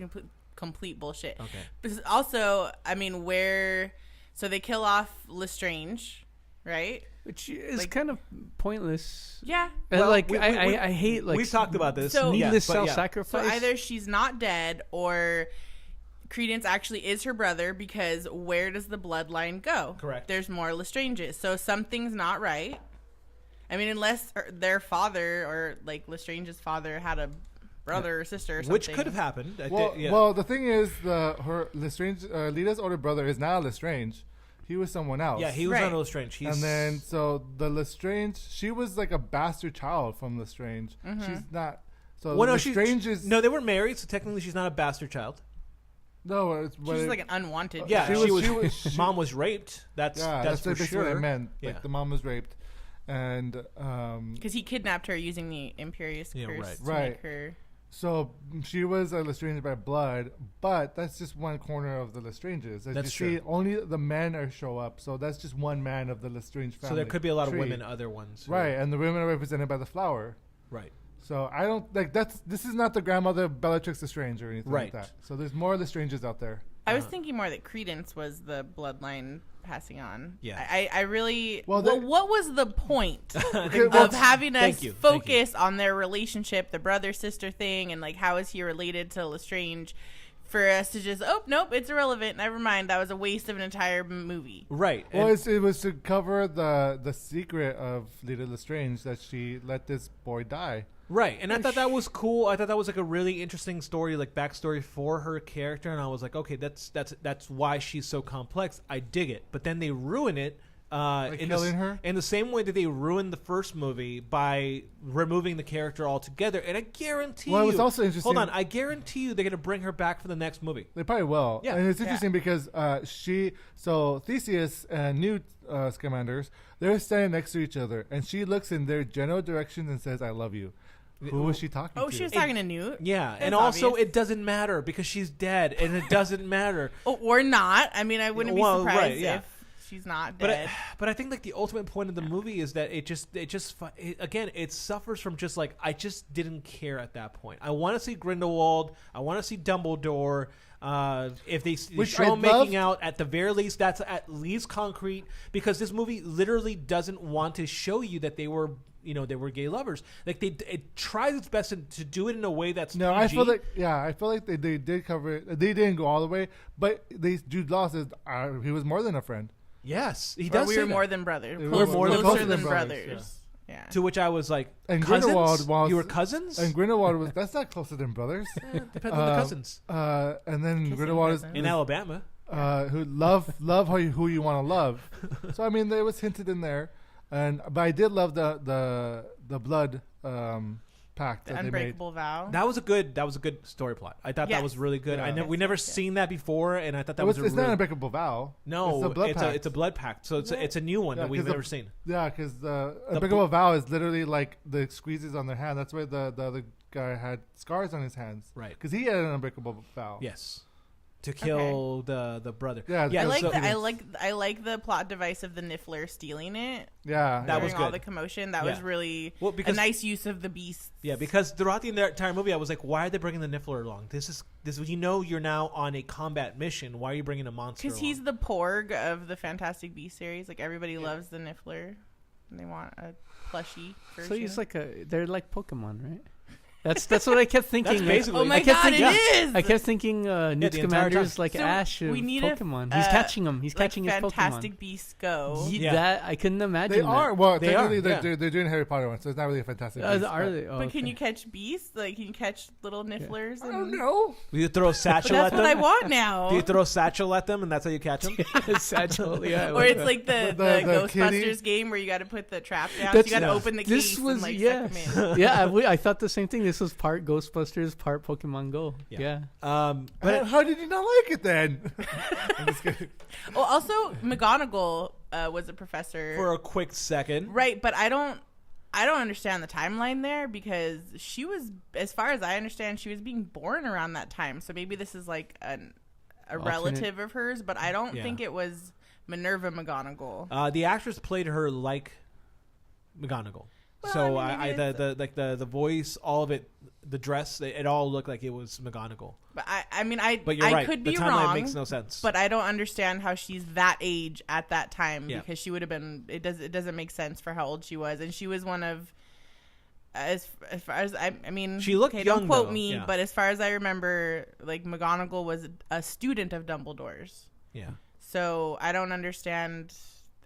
Complete bullshit. Okay. Because also, I mean, so they kill off Lestrange, right? Which is kind of pointless. Yeah. Well, I hate we've talked about this. So, needless self-sacrifice. So either she's not dead or Credence actually is her brother, because where does the bloodline go? Correct. There's more Lestranges. So something's not right. I mean, unless their father or like Lestrange's father had a brother or sister or something. Which could have happened. Well, the thing is, her Lestrange, Lita's older brother is not Lestrange. He was someone else. Yeah, he was not Lestrange. And then, so the Lestrange, she was like a bastard child from Lestrange. Mm-hmm. She's not. So Lestrange is. No, they were married, so technically she's not a bastard child. No, she's like an unwanted. Yeah, she mom was raped. That's for sure. What I meant. Like the mom was raped, and because he kidnapped her using the Imperious curse to make her. So she was Lestrange by blood, but that's just one corner of the Lestranges. As that's you see, true. Only the men show up, so that's just one man of the Lestrange family. So there could be a lot of women, other ones, right? And the women are represented by the flower, right? So I don't like that's. This is not the grandmother Bellatrix Lestrange or anything like that. So there's more Lestranges out there. I was thinking more that Credence was the bloodline passing on. Yeah. I really. Well, what was the point of having us focus on their relationship, the brother sister thing, and like how is he related to Lestrange? For us to just, nope, it's irrelevant. Never mind. That was a waste of an entire movie. Right. Well, it was to cover the secret of Lita Lestrange that she let this boy die. Right, and I thought that was cool. I thought that was like a really interesting story, like backstory for her character, and I was like, okay, that's why she's so complex. I dig it, but then they ruin it killing her in the same way that they ruined the first movie by removing the character altogether. And I guarantee it was also interesting. Hold on, I guarantee you they're gonna bring her back for the next movie. They probably will. Yeah, and it's interesting because Theseus and Newt Scamanders, they're standing next to each other, and she looks in their general direction and says, "I love you." Who was she talking to? Oh, she was talking to Newt. Yeah, and also obvious. It doesn't matter because she's dead, and it doesn't matter. Or not. I mean, I wouldn't be surprised if she's not dead. But I think like the ultimate point of the movie is that it suffers from just like I just didn't care at that point. I want to see Grindelwald. I want to see Dumbledore. If they show them making out, at the very least, that's at least concrete, because this movie literally doesn't want to show you that they were gay lovers. Like it tries its best to do it in a way that's PG. I feel like they did cover it. They didn't go all the way, but Jude Law says he was more than a friend. Yes, he does. We were more than brothers. We're closer than brothers. Yeah. To which I was like, and cousins? Grindelwald was, you were cousins? And Grindelwald was, that's not closer than brothers. Depends on the cousins. And then Grindelwald is in Alabama. Who love who you want to love. So I mean, it was hinted in there, but I did love the blood pact that Unbreakable they made. Vow. That was a good story plot. I thought that was really good. Yeah. We never seen that before, and I thought that was it's not an Unbreakable Vow. No, it's a blood pact. So it's a new one that we've never seen. Yeah, because the Unbreakable Vow is literally like the squeezes on their hand. That's why the other guy had scars on his hands. Right. Because he had an Unbreakable Vow. Yes. to kill the brother. Yeah, I like the plot device of the Niffler stealing it. Yeah, that was good. All the commotion. That was really a nice use of the beast. Yeah, because throughout the entire movie, I was like, why are they bringing the Niffler along? This is you're now on a combat mission. Why are you bringing a monster? Because he's the Porg of the Fantastic Beasts series. Like everybody loves the Niffler, and they want a plushie version. So he's they're like Pokemon, right? That's what I kept thinking. That's basically. Oh my god, it is! I kept thinking Newt Scamander's like Ash of Pokemon. He's catching them. He's catching his Pokemon. Fantastic Beasts go. That I couldn't imagine. They are. Well, they are. They're doing Harry Potter one, so it's not really a Fantastic Beasts. Are they? But can you catch beasts? Like, can you catch little Nifflers? I don't know. Do you throw a satchel at them? That's what I want now. Do you throw a satchel at them, and that's how you catch them? Satchel, yeah. Or it's like the Ghostbusters game where you got to put the trap down. So you got to open the case and suck them in. Yeah, I thought the same thing. This was part Ghostbusters, part Pokemon Go. Yeah. But how did you not like it then? I'm just kidding. Well, also McGonagall was a professor For a quick second. right? But I don't understand the timeline there because she was, as far as I understand, she was being born around that time. So maybe this is like a relative of hers, but I don't think it was Minerva McGonagall. The actress played her like McGonagall. Well, so the voice, all of it, the dress, it all looked like it was McGonagall. But I But you're right. could be the timeline wrong. makes no sense. But I don't understand how she's that age at that time Yeah. because she would have been. It doesn't make sense for how old she was, and she was one of. As far as I mean, she looked okay, young. don't quote though. me, Yeah. but as far as I remember, like McGonagall was a student of Dumbledore's. Yeah. So I don't understand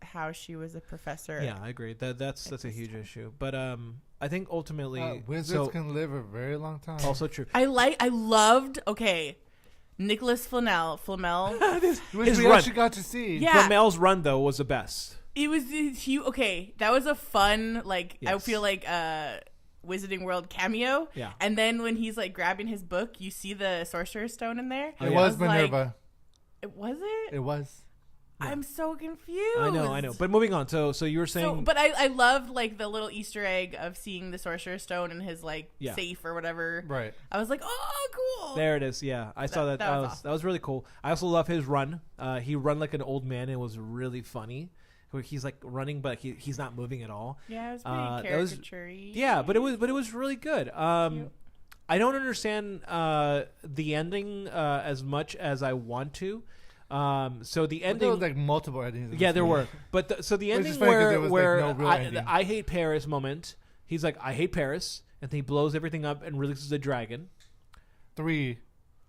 how she was a professor. Yeah, I agree. That's a huge issue. But I think ultimately wizards can live a very long time. Also true. I loved. Okay, Nicholas Flamel. Which we actually got to see. Yeah. Flamel's run though was the best. It was huge. Okay, that was a fun. Like I Yes. feel like Wizarding World cameo. Yeah. And then when he's like grabbing his book, you see the Sorcerer's Stone in there. It was Minerva. It was it. It was. Yeah. I'm so confused. I know. But moving on. So you were saying. But I loved like the little Easter egg of seeing the Sorcerer's Stone in his like safe or whatever. Right. I was like, oh, cool. There it is. Yeah, I saw that. That was awesome. That was really cool. I also love his run. He run like an old man. And it was really funny. Where he's like running, but he's not moving at all. Yeah, it was pretty caricature-y. Yeah, but it was really good. I don't understand the ending as much as I want to. So the ending, there was like multiple endings. Yeah, there were. But the ending where I hate Paris moment. He's like, I hate Paris, and then he blows everything up and releases a dragon. 3.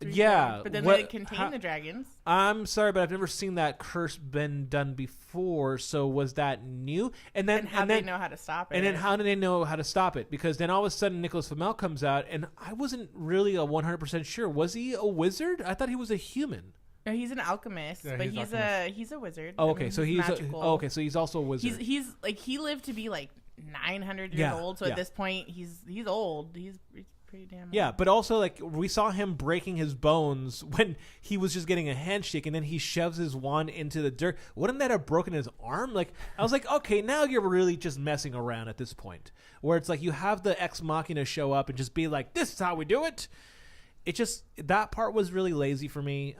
Yeah, but then they contain the dragons. I'm sorry, but I've never seen that curse been done before. So was that new? And then how did they know how to stop it? And then how did they know how to stop it? Because then all of a sudden Nicholas Flamel comes out, and I wasn't really 100% sure. Was he a wizard? I thought he was a human. No, he's an alchemist, but he's a wizard. Oh, okay, so he's so he's also a wizard. He's like he lived to be like 900 years old. So at this point, he's old. He's pretty damn old. Yeah, but also like we saw him breaking his bones when he was just getting a handshake, and then he shoves his wand into the dirt. Wouldn't that have broken his arm? Like I was like, okay, now you're really just messing around at this point, where it's like you have the ex machina show up and just be like, this is how we do it. It just that part was really lazy for me.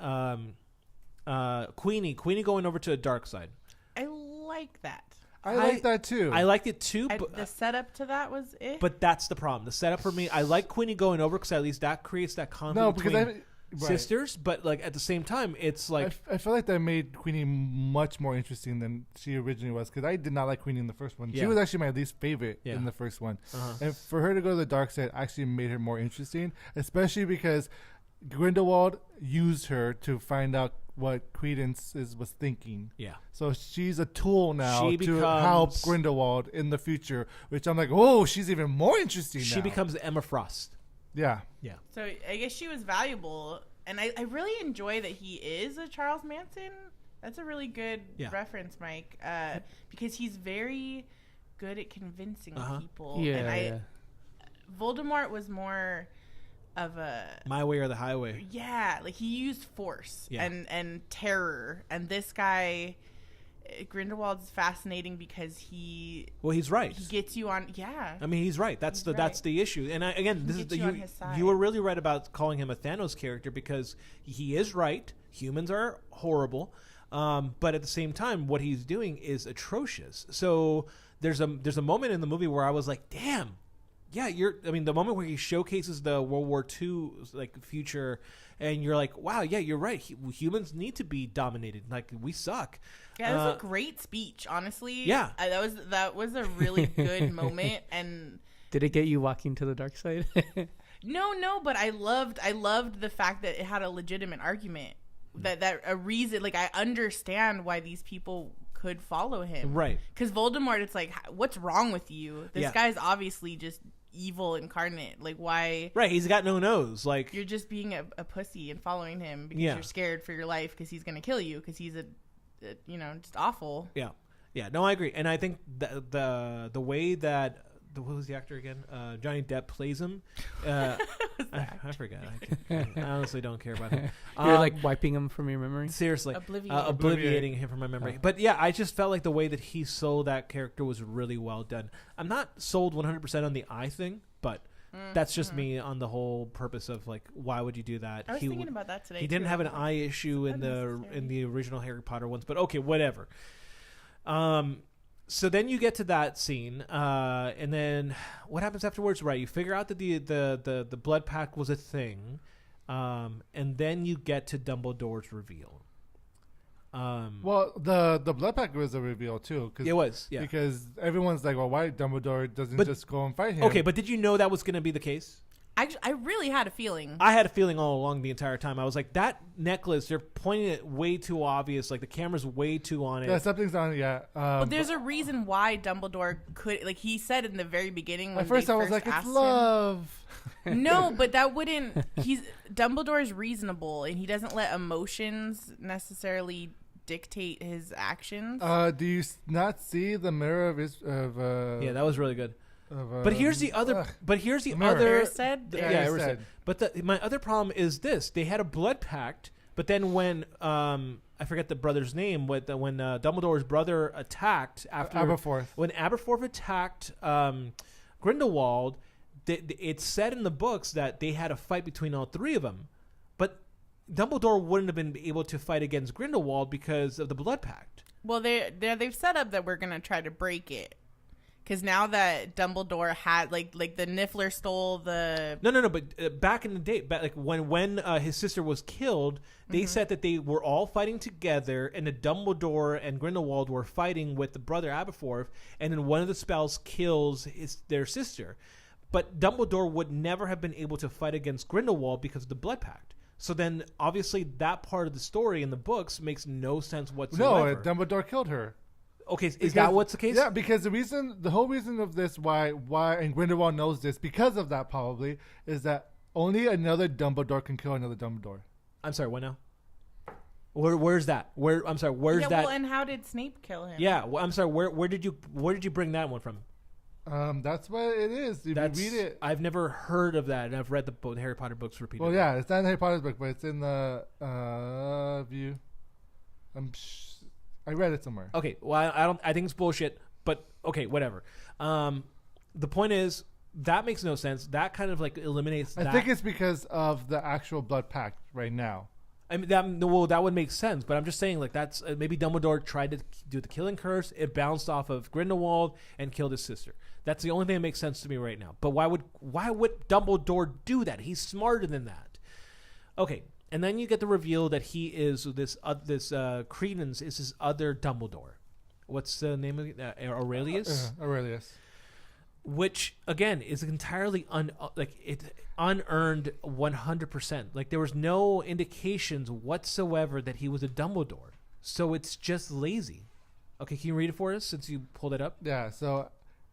Queenie going over to the dark side. I like that. I like that too. I liked it too. But the setup to that was it. But that's the problem. The setup for me, I like Queenie going over because at least that creates that conflict between sisters. But like at the same time, it's like I feel like that made Queenie much more interesting than she originally was because I did not like Queenie in the first one. She was actually my least favorite in the first one, and for her to go to the dark side actually made her more interesting, especially because Grindelwald used her to find out what Credence was thinking. Yeah. So she's a tool now to help Grindelwald in the future, which I'm like, oh, she's even more interesting now. She becomes Emma Frost. Yeah. Yeah. So I guess she was valuable, and I really enjoy that he is a Charles Manson. That's a really good reference, Mike, because he's very good at convincing people. Yeah. And Voldemort was more of a my way or the highway. Yeah, like he used force and terror, and this guy Grindelwald's fascinating because he's right. He gets you on. Yeah. I mean, he's right. That's the issue. And you were really right about calling him a Thanos character because he is right. Humans are horrible, but at the same time, what he's doing is atrocious. So there's a moment in the movie where I was like, damn. Yeah, the moment where he showcases the World War II like future, and you're like, wow, yeah, you're right. Humans need to be dominated. Like, we suck. Yeah, that was a great speech, honestly. Yeah, that was a really good moment. And did it get you walking to the dark side? No, but I loved the fact that it had a legitimate argument, that a reason. Like, I understand why these people could follow him, right? Because Voldemort, it's like, what's wrong with you? This guy's obviously just evil incarnate. Like, why? Right, he's got no nose. Like, you're just being a pussy and following him because you're scared for your life because he's gonna kill you because he's just awful. Yeah. No, I agree, and I think the way that what was the actor again? Johnny Depp plays him. I forget. I honestly don't care about him. You're like wiping him from your memory? Seriously. Obliviating him from my memory. But yeah, I just felt like the way that he sold that character was really well done. I'm not sold 100% on the eye thing, but that's just me on the whole purpose of like, why would you do that? I was thinking about that today. He didn't have an eye issue in the original Harry Potter ones, but okay, whatever. So then you get to that scene, and then what happens afterwards? Right, you figure out that the blood pact was a thing, and then you get to Dumbledore's reveal. Well, the blood pact was a reveal too. It was, yeah. Because everyone's like, well, why Dumbledore doesn't just go and fight him? Okay, but did you know that was going to be the case? I really had a feeling. I had a feeling all along the entire time. I was like, that necklace, they're pointing it way too obvious. Like, the camera's way too on it. Yeah, something's on it, yeah. But there's a reason why Dumbledore could... Like, he said in the very beginning... At first I was like, it's love. No, but that wouldn't... Dumbledore's reasonable, and he doesn't let emotions necessarily dictate his actions. Do you not see the mirror of his... yeah, that was really good. But here's the other. But here's the other. Erised. But my other problem is this: they had a blood pact, but then when I forget the brother's name, when Dumbledore's brother attacked after Aberforth. When Aberforth attacked Grindelwald, it said in the books that they had a fight between all three of them, but Dumbledore wouldn't have been able to fight against Grindelwald because of the blood pact. Well, they've set up that we're gonna try to break it. Because now that Dumbledore had, like the Niffler stole the... No, but back in the day, like when his sister was killed, they said that they were all fighting together, and the Dumbledore and Grindelwald were fighting with the brother Aberforth, and then one of the spells kills their sister. But Dumbledore would never have been able to fight against Grindelwald because of the blood pact. So then, obviously, that part of the story in the books makes no sense whatsoever. No, Dumbledore killed her. Okay, is that what's the case? Yeah, because the whole reason of this, why, and Grindelwald knows this, because of that probably, is that only another Dumbledore can kill another Dumbledore. I'm sorry, what now? Where's that? Where's that? Well, and how did Snape kill him? Yeah, well, I'm sorry. Where did you bring that one from? That's what it is. If you read it, I've never heard of that, and I've read the Harry Potter books repeatedly. Well, yeah, it's not in Harry Potter's book, but it's in the View. I read it somewhere. Okay, well, I think it's bullshit, but okay, whatever. The point is, that makes no sense. That kind of like eliminates I think it's because of the actual blood pact right now. I mean, that would make sense, but I'm just saying, like, that's maybe Dumbledore tried to do the killing curse. It bounced off of Grindelwald and killed his sister. That's the only thing that makes sense to me right now. But why would Dumbledore do that? He's smarter than that. Okay. And then you get the reveal that he is this Credence is his other Dumbledore. What's the name of it? Aurelius? Aurelius. Which, again, is entirely unearned 100%. Like, there was no indications whatsoever that he was a Dumbledore. So it's just lazy. Okay, can you read it for us since you pulled it up? Yeah, so...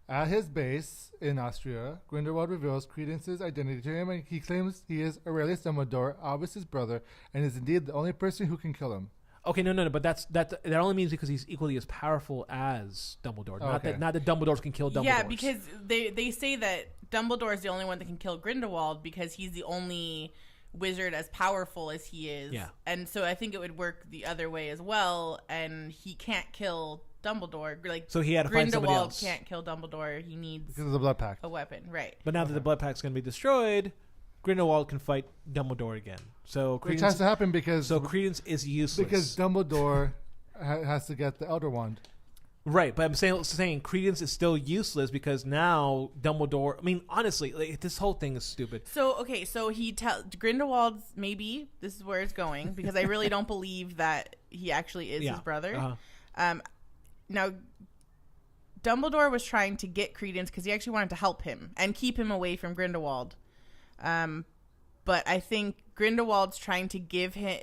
At his base in Austria, Grindelwald reveals Credence's identity to him, and he claims he is Aurelius Dumbledore, Albus's brother, and is indeed the only person who can kill him. Okay, no, but that only means because he's equally as powerful as Dumbledore. Not that Dumbledore can kill Dumbledore. Yeah, because they say that Dumbledore is the only one that can kill Grindelwald because he's the only wizard as powerful as he is. Yeah. And so I think it would work the other way as well. And he can't kill Dumbledore. Like, so he had to find somebody Grindelwald else. can't kill Dumbledore. He needs because of the blood pact. a weapon, right? But now that the blood pact's going to be destroyed, Grindelwald can fight Dumbledore again. So which has to happen because Credence is useless because Dumbledore has to get the Elder Wand. Right, but I'm saying Credence is still useless because now Dumbledore. I mean, honestly, like, this whole thing is stupid. So okay, so he Grindelwald's maybe this is where it's going because I really don't believe that he actually is his brother. Uh-huh. Now, Dumbledore was trying to get Credence because he actually wanted to help him and keep him away from Grindelwald. But I think Grindelwald's trying to give him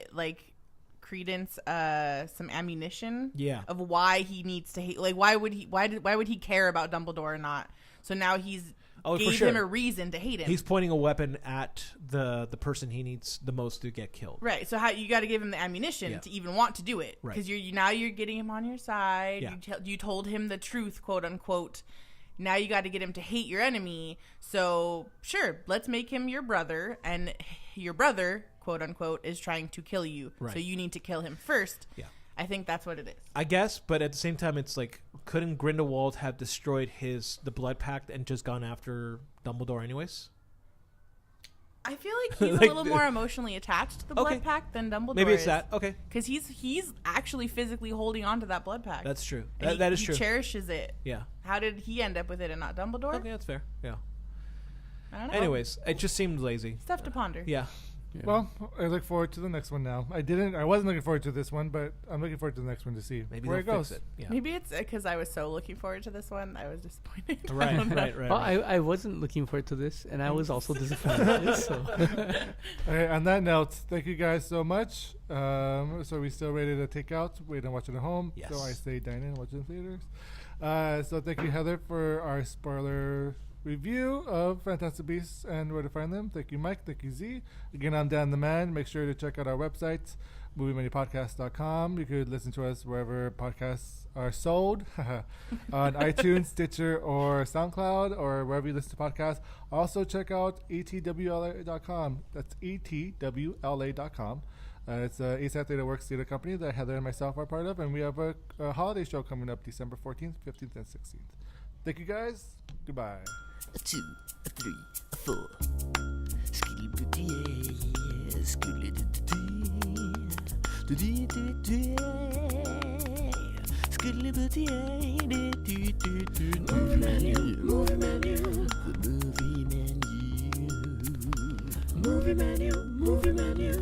Credence some ammunition of why he needs to hate. Like, why would he care about Dumbledore or not? So now he's gave him a reason to hate him. He's pointing a weapon at the person he needs the most to get killed. Right. So you got to give him the ammunition to even want to do it because you're getting him on your side. Yeah. You told him the truth, quote unquote. Now you got to get him to hate your enemy. So sure, let's make him your brother, and your brother, quote unquote, is trying to kill you. Right. So you need to kill him first. Yeah. I think that's what it is. I guess, but at the same time, it's like, couldn't Grindelwald have destroyed the blood pact and just gone after Dumbledore anyways? I feel like he's a little more emotionally attached to the blood pact than Dumbledore. Maybe it's that. Okay. Because he's actually physically holding on to that blood pact. That's true. That is true. He cherishes it. Yeah. How did he end up with it and not Dumbledore? Okay, that's fair. Yeah. I don't know. Anyways, it just seemed lazy. Stuff to ponder. Yeah. Yeah. Well, I look forward to the next one now. I wasn't looking forward to this one, but I'm looking forward to the next one to see where it goes. Yeah. Maybe it's because I was so looking forward to this one, I was disappointed. Right. Well, I wasn't looking forward to this, and I was also disappointed. So. All right, on that note, thank you guys so much. So we still ready to take out, wait and watch it at home. Yes. So I say dine in, watch it in theaters. So thank you, Heather, for our spoiler review of Fantastic Beasts and Where to Find Them. Thank you, Mike. Thank you, Z. Again, I'm Dan the Man. Make sure to check out our website, moviemoneypodcast.com. You could listen to us wherever podcasts are sold, on iTunes, Stitcher, or SoundCloud, or wherever you listen to podcasts. Also, check out etwla.com. That's etwla.com. It's a ASAP Theater Works theater company that Heather and myself are part of, and we have a holiday show coming up December 14th, 15th, and 16th. Thank you, guys. Goodbye. 2, 3, 4. Skilly booty, skilly skilly booty, movie menu, movie menu, the movie menu, movie menu, movie menu.